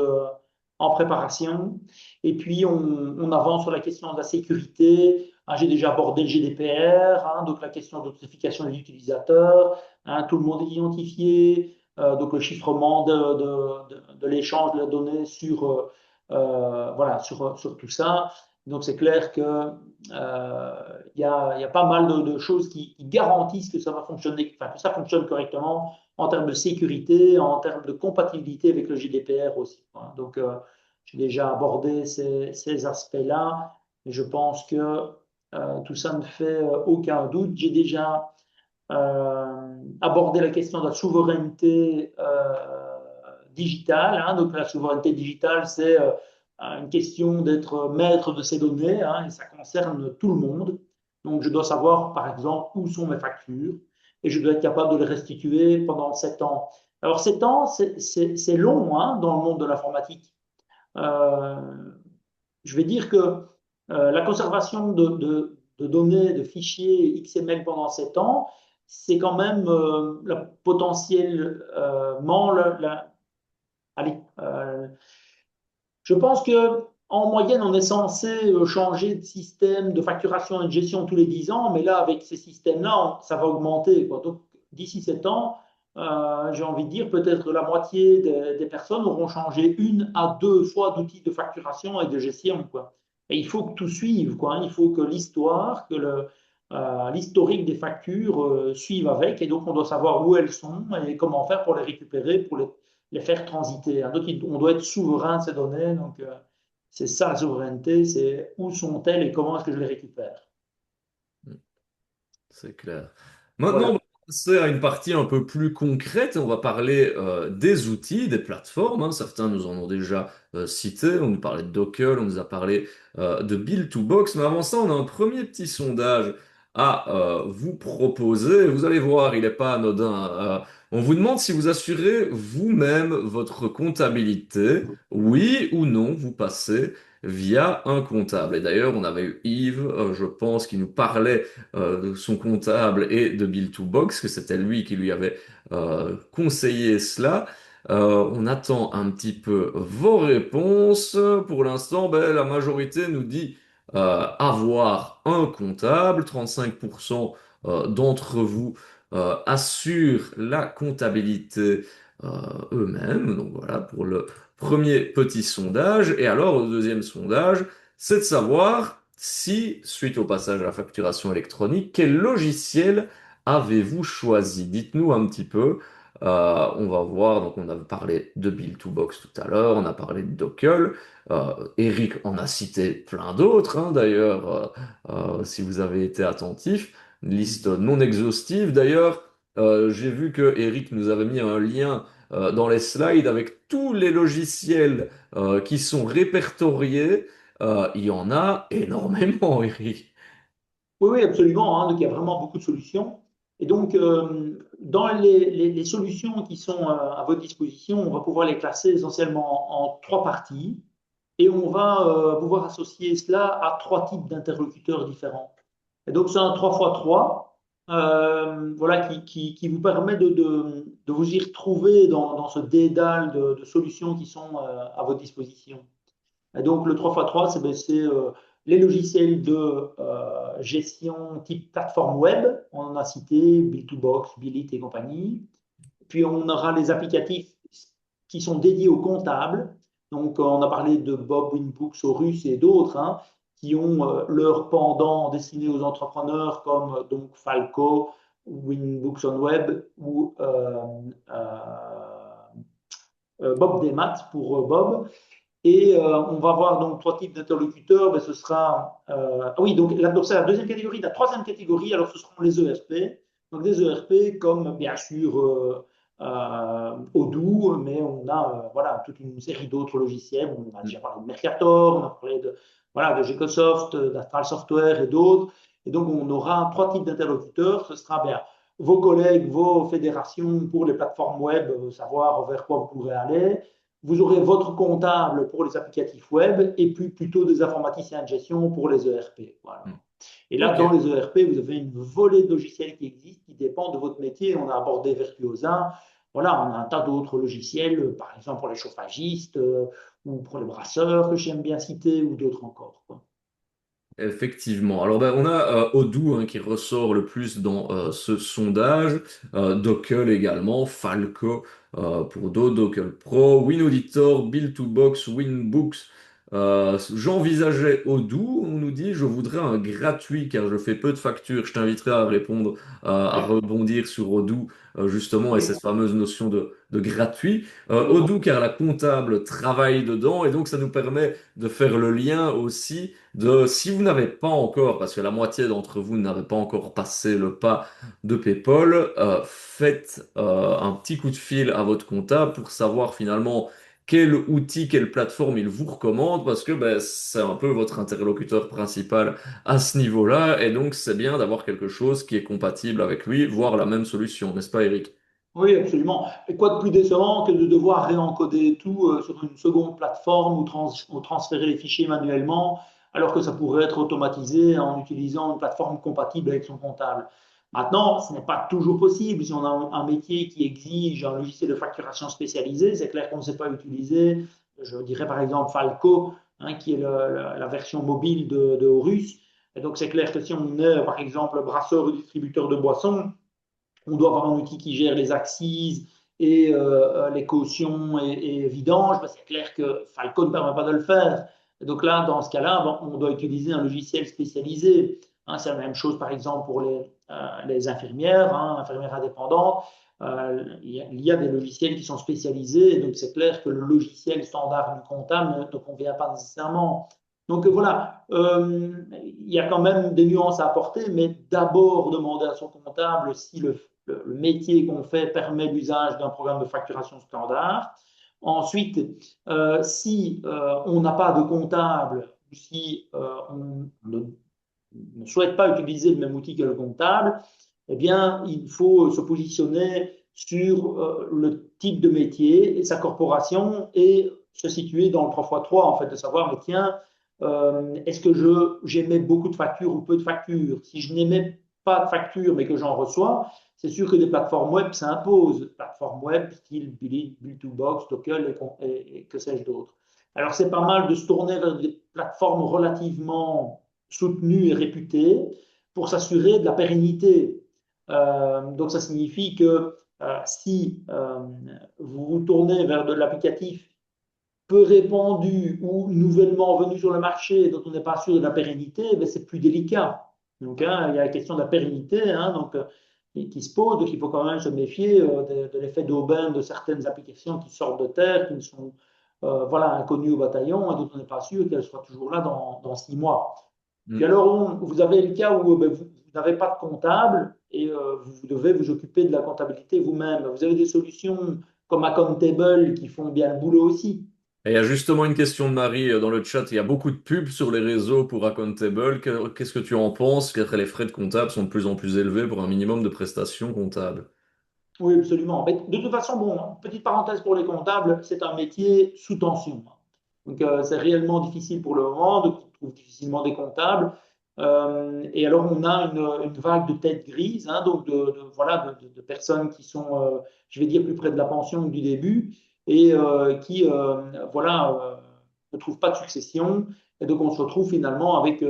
S2: en préparation. Et puis, on avance sur la question de la sécurité. Hein, j'ai déjà abordé le GDPR, hein, donc la question d'authentification des utilisateurs, hein, tout le monde est identifié, donc le chiffrement de l'échange de la donnée voilà, sur tout ça. Donc, c'est clair que il y a pas mal de choses qui garantissent que ça va fonctionner, enfin, que ça fonctionne correctement en termes de sécurité, en termes de compatibilité avec le GDPR aussi, quoi. Donc, j'ai déjà abordé ces aspects-là, et je pense que tout ça ne fait aucun doute. J'ai déjà abordé la question de la souveraineté digitale, hein. Donc, la souveraineté digitale, c'est une question d'être maître de ses données, hein, et ça concerne tout le monde. Donc, je dois savoir, par exemple, où sont mes factures et je dois être capable de les restituer pendant 7 ans. Alors, 7 ans, c'est long, hein, dans le monde de l'informatique. Euh, je vais dire que la conservation de données, de fichiers XML pendant 7 ans, c'est quand même potentiellement allez, je pense que en moyenne, on est censé changer de système de facturation et de gestion tous les 10 ans, mais là, avec ces systèmes-là, ça va augmenter, quoi. Donc, d'ici 7 ans, j'ai envie de dire, peut-être la moitié des personnes auront changé 1 à 2 fois d'outils de facturation et de gestion, quoi. Et il faut que tout suive, quoi, hein. Il faut que l'histoire, que l'historique des factures suive avec, et donc on doit savoir où elles sont et comment faire pour les récupérer, pour les faire transiter, hein. Donc, on doit être souverain de ces données. Donc, c'est ça la souveraineté, c'est où sont-elles et comment est-ce que je les récupère.
S1: C'est clair. Maintenant, on va
S2: Voilà.
S1: passer à une partie un peu plus concrète. On va parler des outils, des plateformes, hein. Certains nous en ont déjà cité. On nous parlait de Docker, on nous a parlé de Build2Box. Mais avant ça, on a un premier petit sondage à vous proposer. Vous allez voir, il n'est pas anodin. On vous demande si vous assurez vous-même votre comptabilité. Oui ou non, vous passez via un comptable. Et d'ailleurs, on avait eu Yves, je pense, qui nous parlait de son comptable et de Bill2Box, que c'était lui qui lui avait conseillé cela. On attend un petit peu vos réponses. Pour l'instant, ben, la majorité nous dit avoir un comptable. 35% d'entre vous assurent la comptabilité euh, eux-mêmes. Donc voilà pour le premier petit sondage. Et alors, au deuxième sondage, c'est de savoir si, suite au passage à la facturation électronique, quel logiciel avez-vous choisi? Dites-nous un petit peu. On va voir, donc on a parlé de Bill2Box tout à l'heure, on a parlé de Dockel. Eric en a cité plein d'autres, hein, d'ailleurs, si vous avez été attentif. Une liste non exhaustive. D'ailleurs, j'ai vu que Eric nous avait mis un lien dans les slides avec tous les logiciels qui sont répertoriés. Il y en a énormément, Eric.
S2: Oui, oui, absolument, hein. Donc, il y a vraiment beaucoup de solutions. Et donc, dans les solutions qui sont à votre disposition, on va pouvoir les classer essentiellement en trois parties. Et on va pouvoir associer cela à trois types d'interlocuteurs différents. Et donc, c'est un 3x3 voilà, qui vous permet de vous y retrouver dans ce dédale de solutions qui sont à votre disposition. Et donc, le 3x3, c'est les logiciels de gestion type plateforme web. On en a cité Bill2Box, Billit et compagnie. Puis, on aura les applicatifs qui sont dédiés aux comptables. Donc, on a parlé de Bob, Winbooks, Horus et d'autres, hein, qui ont leur pendant destiné aux entrepreneurs comme donc Falco, Winbooks on Web ou Bob Desmat pour Bob. Et on va voir donc trois types d'interlocuteurs. Ben, ce sera. Ah oui, donc c'est la deuxième catégorie. La troisième catégorie, alors ce seront les ERP. Donc des ERP comme bien sûr Odoo, mais on a voilà, toute une série d'autres logiciels. On a déjà parlé de Mercator, on a parlé de, voilà, de Gecosoft, d'Astral Software et d'autres. Et donc on aura trois types d'interlocuteurs. Ce sera bien vos collègues, vos fédérations pour les plateformes web, savoir vers quoi vous pourrez aller. Vous aurez votre comptable pour les applicatifs web et puis plutôt des informaticiens de gestion pour les ERP. Voilà.
S1: Hmm.
S2: Et là,
S1: Ok.
S2: dans les ERP, vous avez une volée de logiciels qui existent, qui dépendent de votre métier. On a abordé Virtuosa. Voilà, on a un tas d'autres logiciels, par exemple pour les chauffagistes ou pour les brasseurs, que j'aime bien citer, ou d'autres encore, quoi.
S1: Effectivement. Alors ben, on a Odoo hein, qui ressort le plus dans ce sondage, Dockel également, Falco pour d'autres, Dockel Pro, WinAuditor, Bill2Box, WinBooks. J'envisageais Odoo, on nous dit, je voudrais un gratuit car je fais peu de factures. Je t'inviterai à répondre, à
S2: Oui,
S1: rebondir sur Odoo justement et
S2: oui,
S1: cette fameuse notion de gratuit.
S2: absolument.
S1: Odoo car la comptable travaille dedans et donc ça nous permet de faire le lien aussi de si vous n'avez pas encore, parce que la moitié d'entre vous n'avez pas encore passé le pas de PayPal, faites un petit coup de fil à votre comptable pour savoir finalement quel outil, quelle plateforme il vous recommande, parce que ben, c'est un peu votre interlocuteur principal à ce niveau-là, et donc c'est bien d'avoir quelque chose qui est compatible avec lui, voire la même solution, n'est-ce pas, Eric?
S2: Oui, absolument. Et quoi de plus décevant que de devoir réencoder tout sur une seconde plateforme ou transférer les fichiers manuellement, alors que ça pourrait être automatisé en utilisant une plateforme compatible avec son comptable. Maintenant, ce n'est pas toujours possible. Si on a un métier qui exige un logiciel de facturation spécialisé, c'est clair qu'on ne sait pas utiliser. Je dirais par exemple Falco, hein, qui est la version mobile de Horus. Et donc, c'est clair que si on est, par exemple, brasseur ou distributeur de boissons, on doit avoir un outil qui gère les axes et les cautions et vidanges. Ben, c'est clair que Falcon ne permet pas de le faire. Et donc là, dans ce cas-là, ben, on doit utiliser un logiciel spécialisé. Hein, c'est la même chose, par exemple, pour les infirmières, hein, infirmières indépendantes. Il y a des logiciels qui sont spécialisés. Et donc, c'est clair que le logiciel standard du comptable ne convient pas nécessairement. Donc voilà, il y a quand même des nuances à apporter, mais d'abord demander à son comptable si le métier qu'on fait permet l'usage d'un programme de facturation standard. Ensuite, si on n'a pas de comptable, si on ne souhaite pas utiliser le même outil que le comptable, eh bien, il faut se positionner sur le type de métier et sa corporation et se situer dans le 3x3, en fait, de savoir, mais tiens, est-ce que j'émets beaucoup de factures ou peu de factures? Si je n'émets pas de factures, mais que j'en reçois, c'est sûr que des plateformes web s'imposent. Plateformes web, style Billy, Bill2Box, Docker et que sais-je d'autre. Alors, c'est pas mal de se tourner vers des plateformes relativement soutenues et réputées pour s'assurer de la pérennité. Donc, ça signifie que si vous vous tournez vers de l'applicatif peu répandu ou nouvellement venu sur le marché dont on n'est pas sûr de la pérennité, ben, c'est plus délicat. Donc, hein, il y a la question de la pérennité hein, donc, qui se pose. Donc, il faut quand même se méfier de l'effet d'aubaine de certaines applications qui sortent de terre, qui ne sont voilà, inconnues au bataillon et dont on n'est pas sûr qu'elles soient toujours là dans 6 mois. Puis
S1: Hmm.
S2: alors, vous avez le cas où ben, vous n'avez pas de comptable et vous devez vous occuper de la comptabilité vous-même. Vous avez des solutions comme Accountable qui font bien le boulot aussi.
S1: Et il y a justement une question de Marie dans le chat. Il y a beaucoup de pubs sur les réseaux pour Accountable. Qu'est-ce que tu en penses? Car les frais de comptable sont de plus en plus élevés pour un minimum de prestations comptables.
S2: Oui, absolument. Mais de toute façon, bon, petite parenthèse pour les comptables, c'est un métier sous tension. Donc, c'est réellement difficile pour le moment, donc on trouve difficilement des comptables. Et alors, on a une vague de têtes grises, hein, donc voilà, de personnes qui sont, je vais dire, plus près de la pension que du début et qui, voilà, ne trouvent pas de succession. Et donc, on se retrouve finalement avec,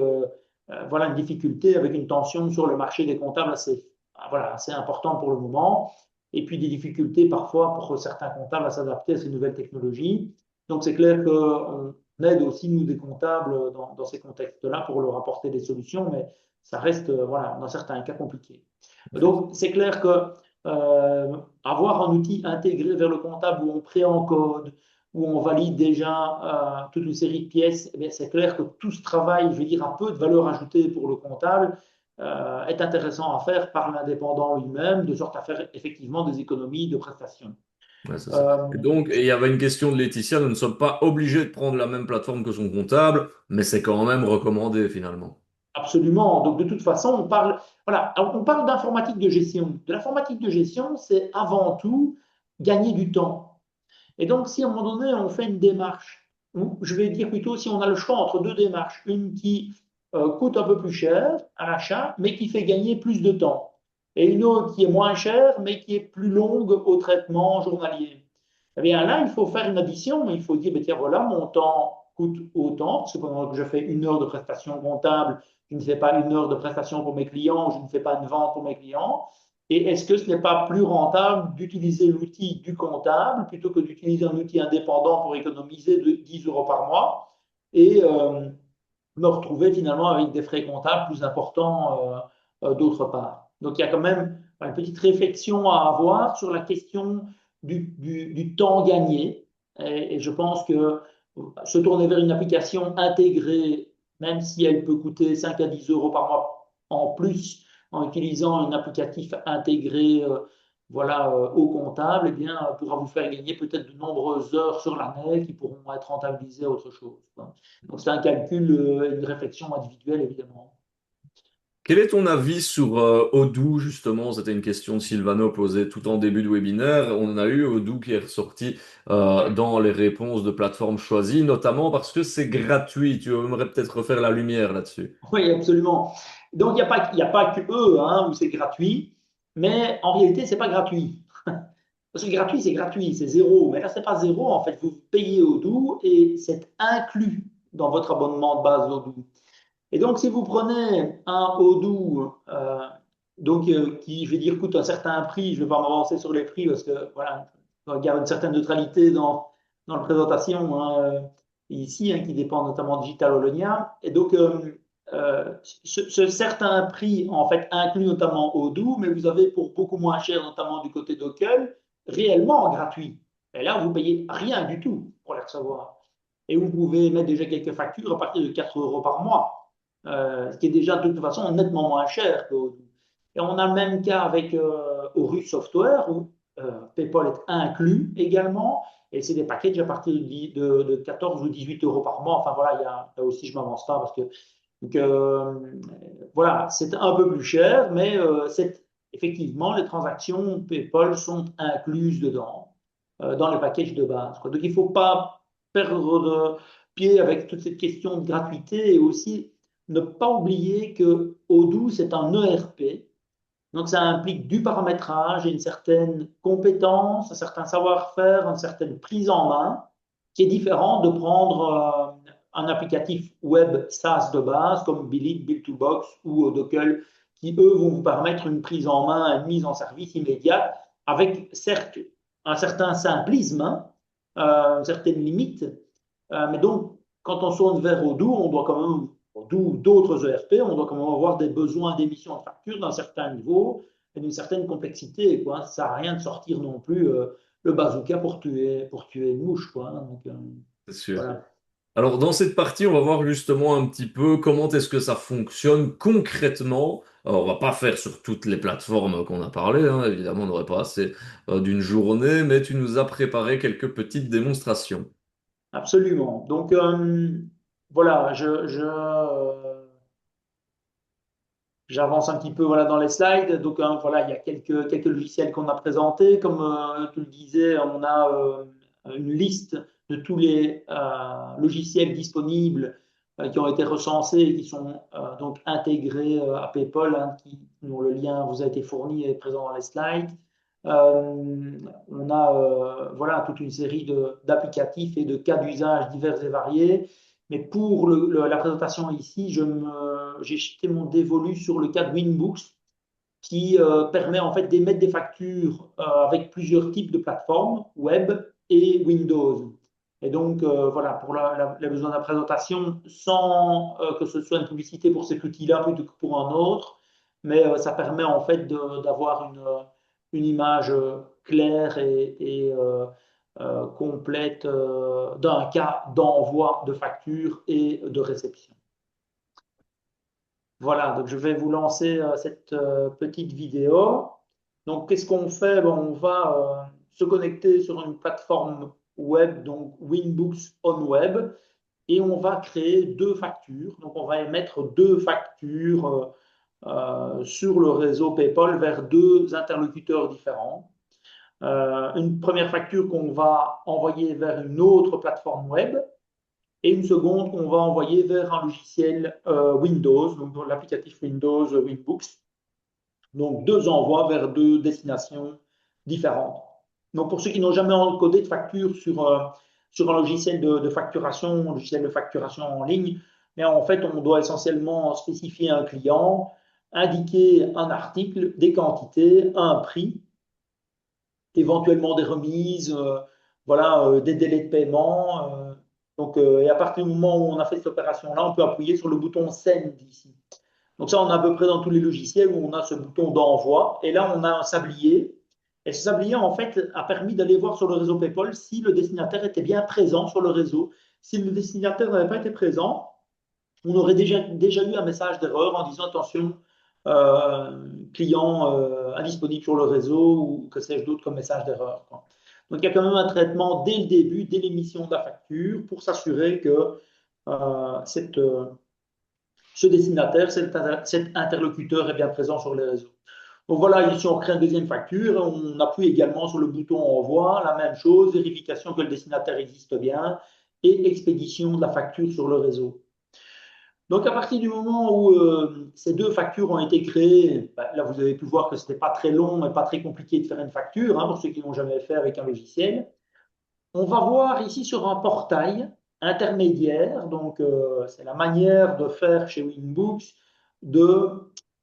S2: voilà, une difficulté, avec une tension sur le marché des comptables assez, voilà, assez importante pour le moment. Et puis, des difficultés parfois pour certains comptables à s'adapter à ces nouvelles technologies. Donc, c'est clair qu'on aide aussi, nous, des comptables dans ces contextes-là pour leur apporter des solutions, mais ça reste, voilà, dans certains cas compliqué. Donc, c'est clair que avoir un outil intégré vers le comptable où on pré-encode, où on valide déjà toute une série de pièces, eh c'est clair que tout ce travail, je vais dire, a peu de valeur ajoutée pour le comptable, est intéressant à faire par l'indépendant lui-même, de sorte à faire effectivement des économies de prestations.
S1: Ouais, c'est ça.
S2: Euh,
S1: Et donc, il y avait une question de Laetitia. Nous ne sommes pas obligés de prendre la même plateforme que son comptable, mais c'est quand même recommandé finalement.
S2: Absolument. Donc, de toute façon, on parle, voilà, on parle d'informatique de gestion. De l'informatique de gestion, c'est avant tout gagner du temps. Et donc, si à un moment donné, on fait une démarche, ou je vais dire plutôt si on a le choix entre deux démarches, une qui coûte un peu plus cher à l'achat, mais qui fait gagner plus de temps, et une autre qui est moins chère, mais qui est plus longue au traitement journalier. Eh bien là, il faut faire une addition. Il faut dire, ben, tiens, voilà, mon temps coûte autant, parce que pendant que je fais une heure de prestation comptable, je ne fais pas une heure de prestation pour mes clients, je ne fais pas une vente pour mes clients. Et est-ce que ce n'est pas plus rentable d'utiliser l'outil du comptable plutôt que d'utiliser un outil indépendant pour économiser de 10 euros par mois et me retrouver finalement avec des frais comptables plus importants d'autre part. Donc il y a quand même une petite réflexion à avoir sur la question du temps gagné. Et je pense que se tourner vers une application intégrée, même si elle peut coûter 5 à 10 euros par mois en plus, en utilisant un applicatif intégré voilà, au comptable, eh bien, pourra vous faire gagner peut-être de nombreuses heures sur l'année qui pourront être rentabilisées à autre chose. Donc, c'est un calcul, une réflexion individuelle, évidemment.
S1: Quel est ton avis sur Odoo, justement? C'était une question de Sylvano posée tout en début de webinaire. On a eu Odoo qui est ressorti dans les réponses de plateformes choisies, notamment parce que c'est gratuit. Tu aimerais peut-être refaire la lumière là-dessus.
S2: Oui, absolument. Donc, il y a pas que eux hein, où c'est gratuit, mais en réalité, c'est pas gratuit. Parce que gratuit, c'est zéro. Mais là, c'est pas zéro. En fait, vous payez Odoo et c'est inclus dans votre abonnement de base Odoo. Et donc, si vous prenez un Odoo, qui, je vais dire, coûte un certain prix, je ne vais pas m'avancer sur les prix parce que, voilà, on garde une certaine neutralité dans la présentation ici, hein, qui dépend notamment de Digital Holonia. Et donc, ce certain prix, en fait, inclut notamment Odoo, mais vous avez pour beaucoup moins cher, notamment du côté d'Ockel, réellement gratuit. Et là, vous payez rien du tout pour les recevoir. Et vous pouvez mettre déjà quelques factures à partir de 4 euros par mois ce qui est déjà de toute façon nettement moins cher qu'Odoo. Et on a le même cas avec Horus Software où PayPal est inclus également. Et c'est des packages à partir de 14 ou 18 euros par mois. Enfin voilà, là aussi je m'avance pas parce que donc, voilà, c'est un peu plus cher, mais effectivement les transactions PayPal sont incluses dedans, dans les packages de base. Quoi. Donc il ne faut pas perdre de pied avec toute cette question de gratuité et aussi ne pas oublier que Odoo, c'est un ERP. Donc, ça implique du paramétrage et une certaine compétence, un certain savoir-faire, une certaine prise en main, qui est différent de prendre un applicatif web SaaS de base comme Billit, Bill2Box ou Docker, qui eux vont vous permettre une prise en main, une mise en service immédiate, avec certes un certain simplisme, hein, une certaine limite, mais donc quand on tourne vers Odoo, on doit quand même d'où d'autres ERP, on doit quand même avoir des besoins d'émission de facture d'un certain niveau et d'une certaine complexité. Quoi. Ça sert à rien de sortir non plus le bazooka pour tuer une mouche. Quoi. Donc,
S1: C'est sûr.
S2: voilà.
S1: Alors, dans cette partie, on va voir justement un petit peu comment est-ce que ça fonctionne concrètement Alors, on va pas faire sur toutes les plateformes qu'on a parlé, hein, évidemment, on n'aurait pas assez d'une journée, mais tu nous as préparé quelques petites démonstrations.
S2: Absolument. Donc, voilà, j'avance un petit peu voilà, dans les slides. Donc, voilà, il y a quelques logiciels qu'on a présentés. Comme tu le disais, on a une liste de tous les logiciels disponibles qui ont été recensés et qui sont donc intégrés à PayPal, hein, dont le lien vous a été fourni et est présent dans les slides. On a voilà, toute une série d'applicatifs et de cas d'usage divers et variés. Mais pour la présentation ici, j'ai jeté mon dévolu sur le cas de Winbooks qui permet en fait d'émettre des factures avec plusieurs types de plateformes, web et Windows. Et donc, voilà, pour la besoin de la présentation, sans que ce soit une publicité pour cet outil-là plutôt que pour un autre, mais ça permet en fait d'avoir une image claire et complète d'un cas d'envoi de facture et de réception. Voilà, donc je vais vous lancer cette petite vidéo. Donc, qu'est-ce qu'on fait? Bon, on va se connecter sur une plateforme web, donc Winbooks on Web, et on va créer deux factures. Donc, on va émettre deux factures sur le réseau PayPal vers deux interlocuteurs différents. Une première facture qu'on va envoyer vers une autre plateforme web et une seconde qu'on va envoyer vers un logiciel Windows, donc l'applicatif Windows Winbooks. Donc deux envois vers deux destinations différentes. Donc pour ceux qui n'ont jamais encodé de facture sur un logiciel de facturation, un logiciel de facturation en ligne, mais en fait on doit essentiellement spécifier un client, indiquer un article, des quantités, un prix, éventuellement des remises, voilà, des délais de paiement. Donc, et à partir du moment où on a fait cette opération-là, on peut appuyer sur le bouton Send ici. Donc ça, on a à peu près dans tous les logiciels où on a ce bouton d'envoi. Et là, on a un sablier. Et ce sablier, en fait, a permis d'aller voir sur le réseau PayPal si le destinataire était bien présent sur le réseau. Si le destinataire n'avait pas été présent, on aurait déjà eu un message d'erreur en disant attention, client indisponible sur le réseau ou que sais-je d'autre comme message d'erreur. Donc il y a quand même un traitement dès le début, dès l'émission de la facture, pour s'assurer que cette, ce destinataire, cet interlocuteur est bien présent sur les réseaux. Donc voilà, ici on crée une deuxième facture, on appuie également sur le bouton envoi, la même chose, vérification que le destinataire existe bien et expédition de la facture sur le réseau. Donc, à partir du moment où ces deux factures ont été créées, bah, là, vous avez pu voir que ce n'était pas très long et pas très compliqué de faire une facture, hein, pour ceux qui n'ont jamais fait avec un logiciel. On va voir ici sur un portail intermédiaire, donc c'est la manière de faire chez Winbooks, de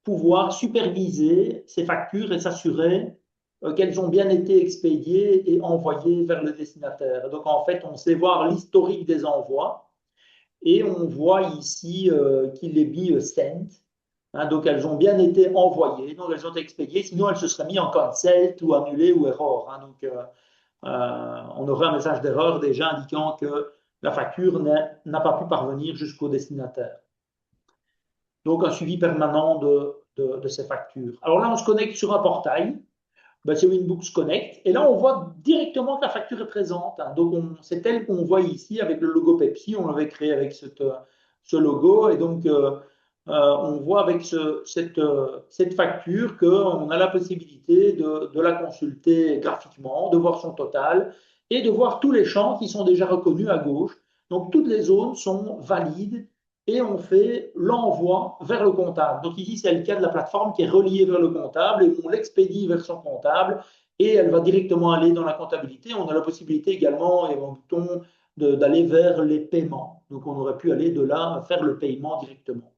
S2: pouvoir superviser ces factures et s'assurer qu'elles ont bien été expédiées et envoyées vers le destinataire. Donc, en fait, on sait voir l'historique des envois. Et on voit ici qu'il est mis sent. Hein, donc elles ont bien été envoyées, donc elles ont été expédiées, sinon elles se seraient mises en cancel ou annulées ou error. Hein, donc on aurait un message d'erreur déjà indiquant que la facture n'a pas pu parvenir jusqu'au destinataire. Donc un suivi permanent de ces factures. Alors là, on se connecte sur un portail, ben, c'est Winbooks Connect, et là on voit directement que la facture est présente. Hein, donc c'est elle qu'on voit ici avec le logo Pepsi, on l'avait créé avec ce logo, et donc on voit avec cette facture qu'on a la possibilité de la consulter graphiquement, de voir son total et de voir tous les champs qui sont déjà reconnus à gauche. Donc toutes les zones sont valides et on fait l'envoi vers le comptable. Donc ici, c'est le cas de la plateforme qui est reliée vers le comptable et on l'expédie vers son comptable et elle va directement aller dans la comptabilité. On a la possibilité également, et un bouton, d'aller vers les paiements. Donc on aurait pu aller de là faire le paiement directement.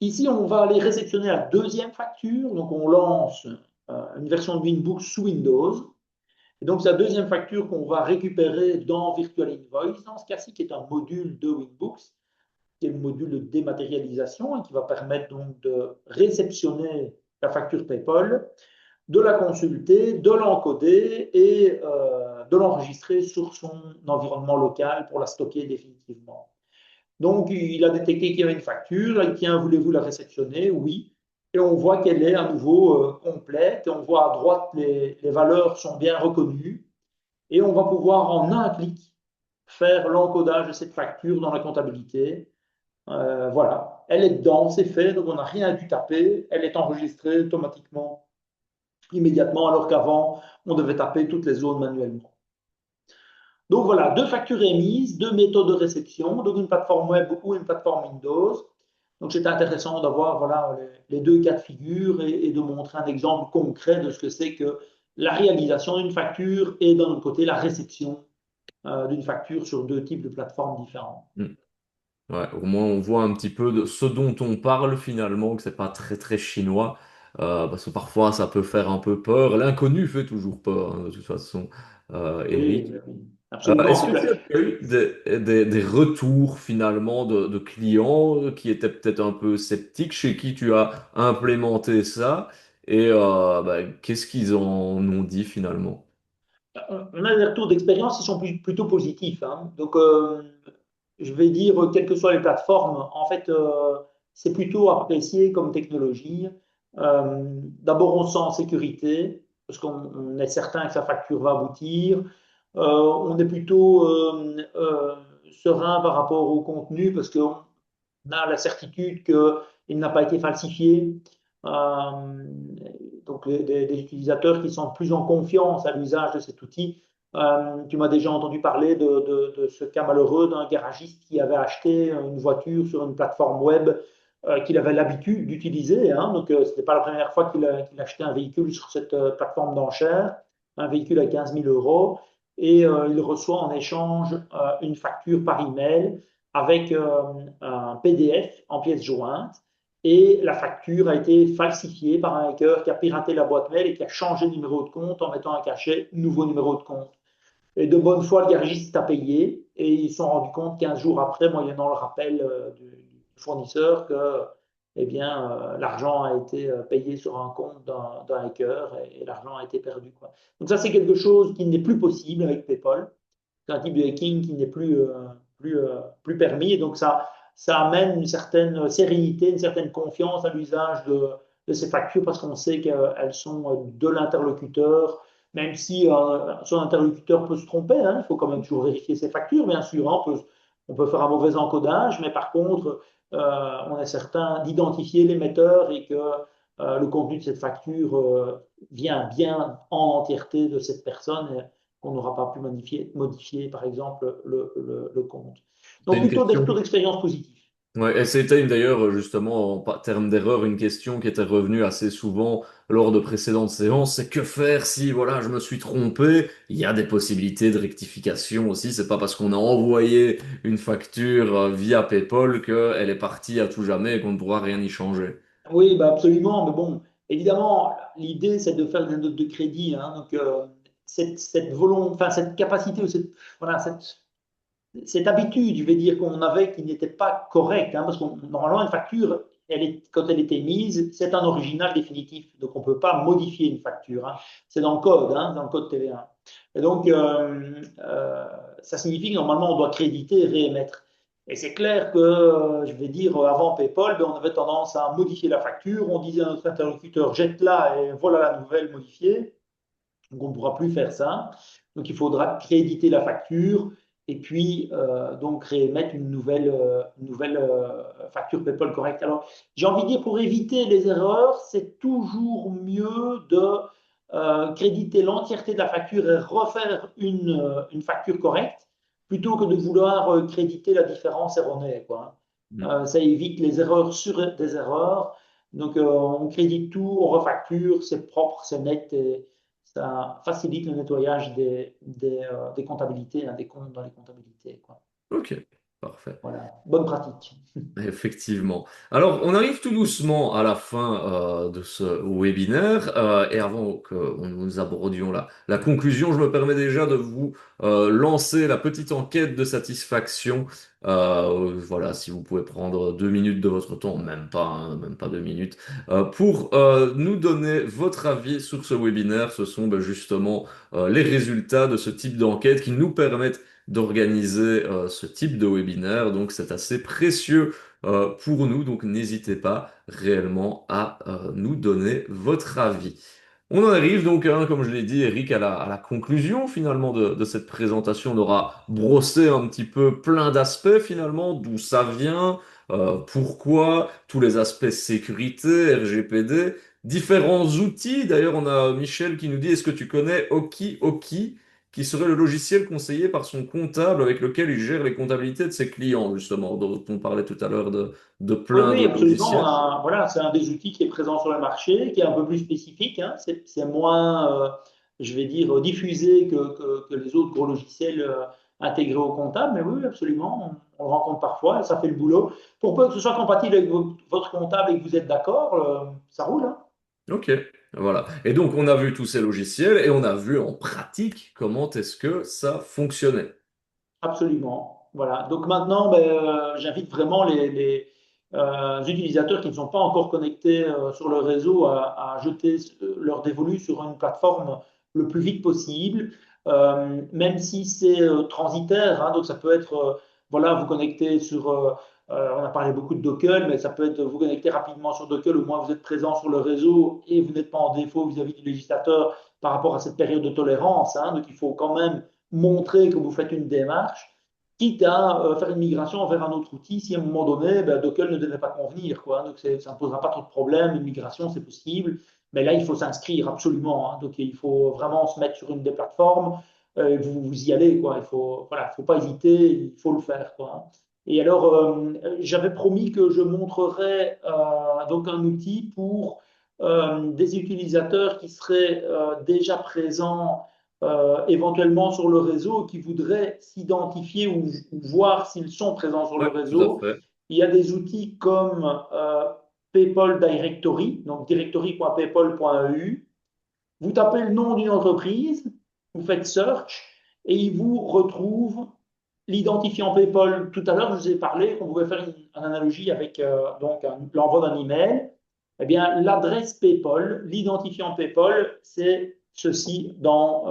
S2: Ici, on va aller réceptionner la deuxième facture. Donc, on lance une version de Winbooks sous Windows. Et donc, c'est la deuxième facture qu'on va récupérer dans Virtual Invoice, dans ce cas-ci, qui est un module de Winbooks, qui est le module de dématérialisation et qui va permettre donc de réceptionner la facture PayPal, de la consulter, de l'encoder et de l'enregistrer sur son environnement local pour la stocker définitivement. Donc, il a détecté qu'il y avait une facture, il dit, tiens, voulez-vous la réceptionner? Oui. et on voit qu'elle est à nouveau complète. Et on voit à droite les valeurs sont bien reconnues et on va pouvoir en un clic faire l'encodage de cette facture dans la comptabilité. Voilà, elle est dedans, c'est fait, donc on n'a rien dû taper, elle est enregistrée automatiquement, immédiatement, alors qu'avant, on devait taper toutes les zones manuellement. Donc voilà, deux factures émises, deux méthodes de réception, donc une plateforme web ou une plateforme Windows. Donc c'était intéressant d'avoir voilà, les deux cas de figure et de montrer un exemple concret de ce que c'est que la réalisation d'une facture et d'un autre côté la réception d'une facture sur deux types de plateformes différentes.
S1: Mm. Ouais, au moins on voit un petit peu de ce dont on parle finalement, que c'est pas très très chinois, parce que parfois ça peut faire un peu peur. L'inconnu fait toujours peur, hein, de toute façon,
S2: Oui,
S1: Eric.
S2: oui, absolument.
S1: Est-ce que tu as eu des retours finalement de clients qui étaient peut-être un peu sceptiques, chez qui tu as implémenté ça, et bah, qu'est-ce qu'ils en ont dit finalement?
S2: On a des retours d'expérience qui sont plutôt positifs, hein. Donc, je vais dire, quelles que soient les plateformes, en fait, c'est plutôt apprécié comme technologie. D'abord, on se sent en sécurité parce qu'on est certain que sa facture va aboutir. On est plutôt serein par rapport au contenu parce qu'on a la certitude qu'il n'a pas été falsifié. Euh, donc, des utilisateurs qui sont plus en confiance à l'usage de cet outil. Tu m'as déjà entendu parler de ce cas malheureux d'un garagiste qui avait acheté une voiture sur une plateforme web qu'il avait l'habitude d'utiliser, hein. Donc, ce n'était pas la première fois qu'il achetait un véhicule sur cette plateforme d'enchères, un véhicule à 15 000 euros, et il reçoit en échange une facture par email avec un PDF en pièces jointes. Et la facture a été falsifiée par un hacker qui a piraté la boîte mail et qui a changé de numéro de compte en mettant un cachet, nouveau numéro de compte. Et de bonne foi, le garagiste a payé et ils se sont rendus compte 15 jours après, moyennant le rappel du fournisseur, que eh bien, l'argent a été payé sur un compte d'un hacker et l'argent a été perdu, quoi. Donc ça, c'est quelque chose qui n'est plus possible avec PayPal. C'est un type de hacking qui n'est plus permis. Et donc, ça amène une certaine sérénité, une certaine confiance à l'usage de ces factures parce qu'on sait qu'elles sont de l'interlocuteur, même si son interlocuteur peut se tromper, hein. Il faut quand même toujours vérifier ses factures, bien sûr, hein. On peut faire un mauvais encodage, mais par contre, on est certain d'identifier l'émetteur et que le contenu de cette facture vient bien en entièreté de cette personne, qu'on n'aura pas pu modifier, par exemple, le compte.
S1: C'est
S2: Donc
S1: une
S2: plutôt des
S1: question.
S2: retours d'expérience positifs.
S1: Ouais, et c'était d'ailleurs justement en termes d'erreur une question qui était revenue assez souvent lors de précédentes séances, c'est que faire si voilà je me suis trompé? Il y a des possibilités de rectification aussi. C'est pas parce qu'on a envoyé une facture via PayPal qu'elle est partie à tout jamais et qu'on ne pourra rien y changer.
S2: Oui, bah absolument, mais bon, évidemment, l'idée, c'est de faire des notes de crédit, hein. Donc, cette volonté, enfin, cette capacité, ou voilà, cette habitude, je vais dire, qu'on avait qui n'était pas correcte, hein, parce que normalement, une facture, quand elle est émise, c'est un original définitif. Donc, on ne peut pas modifier une facture, hein. C'est dans le code TVA. Et donc, ça signifie que normalement, on doit créditer et réémettre. Et c'est clair que, je vais dire, avant PayPal, ben, on avait tendance à modifier la facture. On disait à notre interlocuteur, jette-la et voilà la nouvelle modifiée. Donc, on ne pourra plus faire ça. Donc, il faudra créditer la facture et puis donc réémettre une nouvelle facture PayPal correcte. Alors, j'ai envie de dire, pour éviter les erreurs, c'est toujours mieux de créditer l'entièreté de la facture et refaire une facture correcte plutôt que de vouloir créditer la différence erronée, quoi. Ça évite les erreurs sur des erreurs. Donc, on crédite tout, on refacture, c'est propre, c'est net et ça facilite le nettoyage des comptabilités, hein, des comptes dans les comptabilités, quoi.
S1: Ok, parfait.
S2: Voilà, bonne pratique.
S1: Effectivement. Alors, on arrive tout doucement à la fin de ce webinaire et avant que nous abordions la conclusion, je me permets déjà de vous lancer la petite enquête de satisfaction. Voilà, si vous pouvez prendre 2 minutes de votre temps, même pas, hein, même pas 2 minutes, pour nous donner votre avis sur ce webinaire. Ce sont ben, justement les résultats de ce type d'enquête qui nous permettent d'organiser ce type de webinaire. Donc c'est assez précieux pour nous. Donc n'hésitez pas réellement à nous donner votre avis. On en arrive donc, hein, comme je l'ai dit, Eric, à la conclusion finalement de cette présentation. On aura brossé un petit peu plein d'aspects finalement, d'où ça vient, pourquoi, tous les aspects sécurité, RGPD, différents outils. D'ailleurs, on a Michel qui nous dit, est-ce que tu connais Oki, qui serait le logiciel conseillé par son comptable avec lequel il gère les comptabilités de ses clients, justement, dont on parlait tout à l'heure de
S2: Oui,
S1: plein
S2: oui,
S1: de
S2: absolument.
S1: logiciels.
S2: Voilà, c'est un des outils qui est présent sur le marché, qui est un peu plus spécifique, hein. C'est moins, je vais dire, diffusé que les autres gros logiciels intégrés au comptable. Mais oui, oui, absolument, on le rencontre parfois et ça fait le boulot. Pour peu que ce soit compatible avec votre comptable et que vous êtes d'accord, ça roule, hein.
S1: Ok, voilà. Et donc, on a vu tous ces logiciels et on a vu en pratique comment est-ce que ça fonctionnait.
S2: Absolument. Voilà. Donc maintenant, ben, j'invite vraiment les utilisateurs qui ne sont pas encore connectés sur le réseau à jeter leur dévolu sur une plateforme le plus vite possible, même si c'est transitaire, hein. Donc ça peut être, voilà, vous connecter sur, on a parlé beaucoup de Docker, mais ça peut être vous connecter rapidement sur Docker, au moins vous êtes présent sur le réseau et vous n'êtes pas en défaut vis-à-vis du législateur par rapport à cette période de tolérance, hein. Donc il faut quand même montrer que vous faites une démarche, quitte à faire une migration vers un autre outil si à un moment donné, ben, Docker ne devait pas convenir, quoi. Donc ça ne posera pas trop de problèmes, une migration c'est possible, mais là il faut s'inscrire absolument, hein. Donc il faut vraiment se mettre sur une des plateformes, vous y allez, quoi. Il faut, voilà, faut pas hésiter, il faut le faire, quoi. Et alors, j'avais promis que je montrerais donc un outil pour des utilisateurs qui seraient déjà présents éventuellement sur le réseau qui voudraient s'identifier ou voir s'ils sont présents sur le
S1: Ouais, tout à
S2: réseau.
S1: fait.
S2: Il y a des outils comme PayPal Directory, donc directory.paypal.eu. Vous tapez le nom d'une entreprise, vous faites search et il vous retrouve l'identifiant PayPal. Tout à l'heure, je vous ai parlé qu'on pouvait faire une analogie avec donc l'envoi d'un email. Eh bien, l'adresse PayPal, l'identifiant PayPal, c'est ceci dans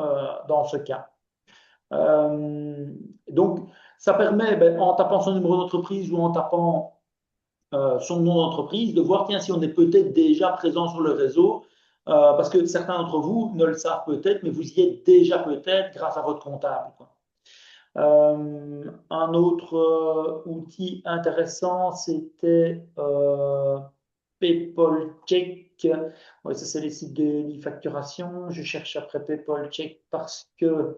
S2: ce cas. Euh, donc, ça permet, ben, en tapant son numéro d'entreprise ou en tapant son nom d'entreprise, de voir tiens, si on est peut-être déjà présent sur le réseau, parce que certains d'entre vous ne le savent peut-être, mais vous y êtes déjà peut-être grâce à votre comptable, quoi. Un autre outil intéressant, c'était PayPal Check. Ouais, ça, c'est les sites de facturation. Je cherche après PayPal Check parce que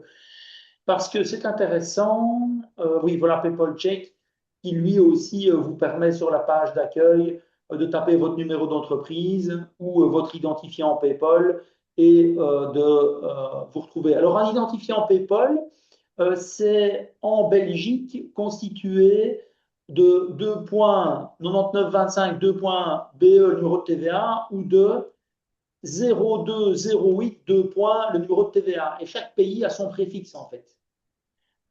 S2: c'est intéressant. Oui, voilà, PayPal Check, qui lui aussi vous permet sur la page d'accueil de taper votre numéro d'entreprise ou votre identifiant PayPal et de vous retrouver. Alors, un identifiant PayPal, c'est en Belgique constitué de 2.9925, 2.BE, le numéro de TVA, ou de 0208, 2 points, le numéro de TVA. Et chaque pays a son préfixe, en fait.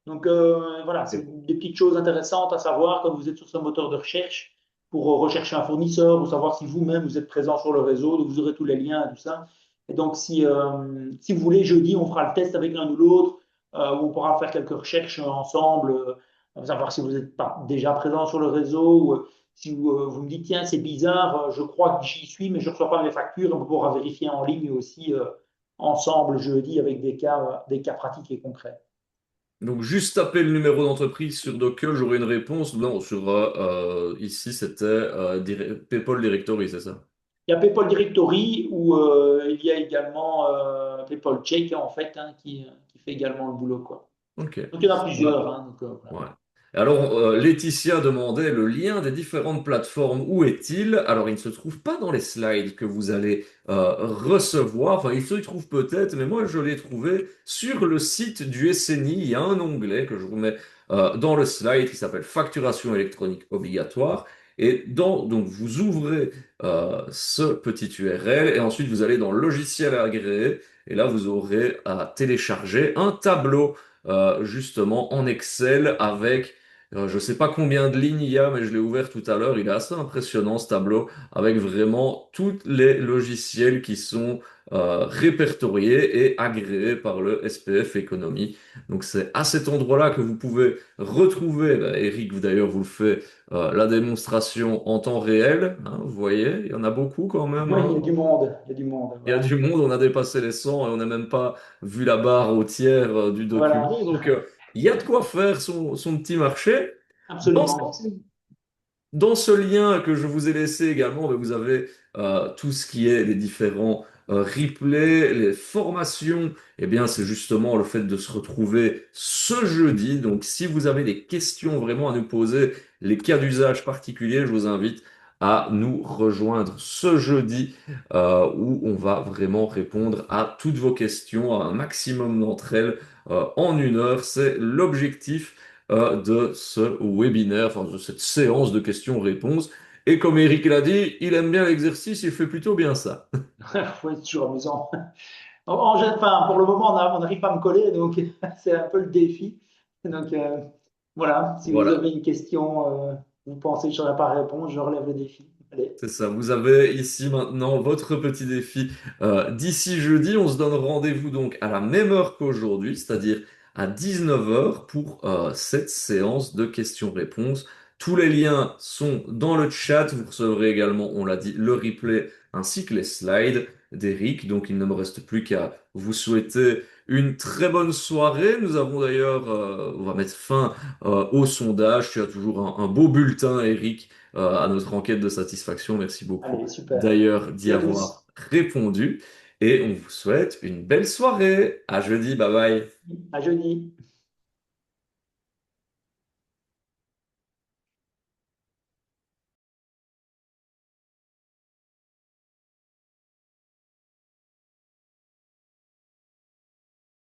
S2: Donc voilà, c'est des petites choses intéressantes à savoir quand vous êtes sur ce moteur de recherche pour rechercher un fournisseur ou savoir si vous-même vous êtes présent sur le réseau, donc vous aurez tous les liens et tout ça. Et donc si vous voulez, jeudi, on fera le test avec l'un ou l'autre, où on pourra faire quelques recherches ensemble, savoir si vous n'êtes pas déjà présent sur le réseau, ou si vous me dites, tiens, c'est bizarre, je crois que j'y suis, mais je ne reçois pas mes factures, on pourra vérifier en ligne aussi ensemble jeudi avec des cas pratiques et concrets.
S1: Donc, juste taper le numéro d'entreprise sur Docker, j'aurai une réponse. Non, sur ici, c'était PayPal Directory, c'est ça?
S2: Il y a PayPal Directory où il y a également PayPal Check en fait, hein, qui fait également le boulot, quoi.
S1: Ok.
S2: Donc il y en a plusieurs, hein, donc, voilà.
S1: Ouais. Alors, Laetitia demandait le lien des différentes plateformes. Où est-il? Alors, il ne se trouve pas dans les slides que vous allez recevoir. Enfin, il se trouve peut-être, mais moi, je l'ai trouvé sur le site du SNI. Il y a un onglet que je vous mets dans le slide qui s'appelle Facturation électronique obligatoire. Et donc, vous ouvrez ce petit URL et ensuite, vous allez dans Logiciel à agréer. Et là, vous aurez à télécharger un tableau justement en Excel avec Je ne sais pas combien de lignes il y a, mais je l'ai ouvert tout à l'heure. Il est assez impressionnant ce tableau avec vraiment tous les logiciels qui sont répertoriés et agréés par le SPF Economy. Donc c'est à cet endroit-là que vous pouvez retrouver, ben, Eric, vous d'ailleurs vous le fait la démonstration en temps réel. Hein, vous voyez, il y en a beaucoup quand même.
S2: Oui, il y a
S1: Hein.
S2: du monde, il y a du monde.
S1: Il y a
S2: Voilà.
S1: du monde, on a dépassé les 100 et on n'a même pas vu la barre au tiers du
S2: Voilà,
S1: document. Donc il y a de quoi faire son petit marché. Dans
S2: absolument.
S1: cette dans ce lien que je vous ai laissé également, ben, vous avez tout ce qui est les différents replays, les formations. Eh bien, c'est justement le fait de se retrouver ce jeudi. Donc, si vous avez des questions vraiment à nous poser, les cas d'usage particuliers, je vous invite à nous rejoindre ce jeudi où on va vraiment répondre à toutes vos questions, à un maximum d'entre elles en 1 heure. C'est l'objectif de ce webinaire, enfin de cette séance de questions-réponses. Et comme Eric l'a dit, il aime bien l'exercice, il fait plutôt bien ça.
S2: Ouais, c'est toujours amusant. Enfin, pour le moment, on n'arrive pas à me coller, donc c'est un peu le défi. Donc voilà, si vous
S1: Voilà,
S2: avez une question, vous pensez que je n'aurais pas à répondre, je relève le défi. Allez,
S1: c'est ça. Vous avez ici maintenant votre petit défi. D'ici jeudi, on se donne rendez-vous donc à la même heure qu'aujourd'hui, c'est-à-dire à 19 heures pour cette séance de questions-réponses. Tous les liens sont dans le chat. Vous recevrez également, on l'a dit, le replay ainsi que les slides d'Eric. Donc il ne me reste plus qu'à vous souhaiter une très bonne soirée. Nous avons d'ailleurs, on va mettre fin au sondage. Tu as toujours un beau bulletin, Eric à notre enquête de satisfaction. Merci beaucoup
S2: allez, super.
S1: d'ailleurs d'y
S2: Merci à tous.
S1: avoir répondu. Et on vous souhaite une belle soirée. À jeudi, bye bye.
S2: À jeudi.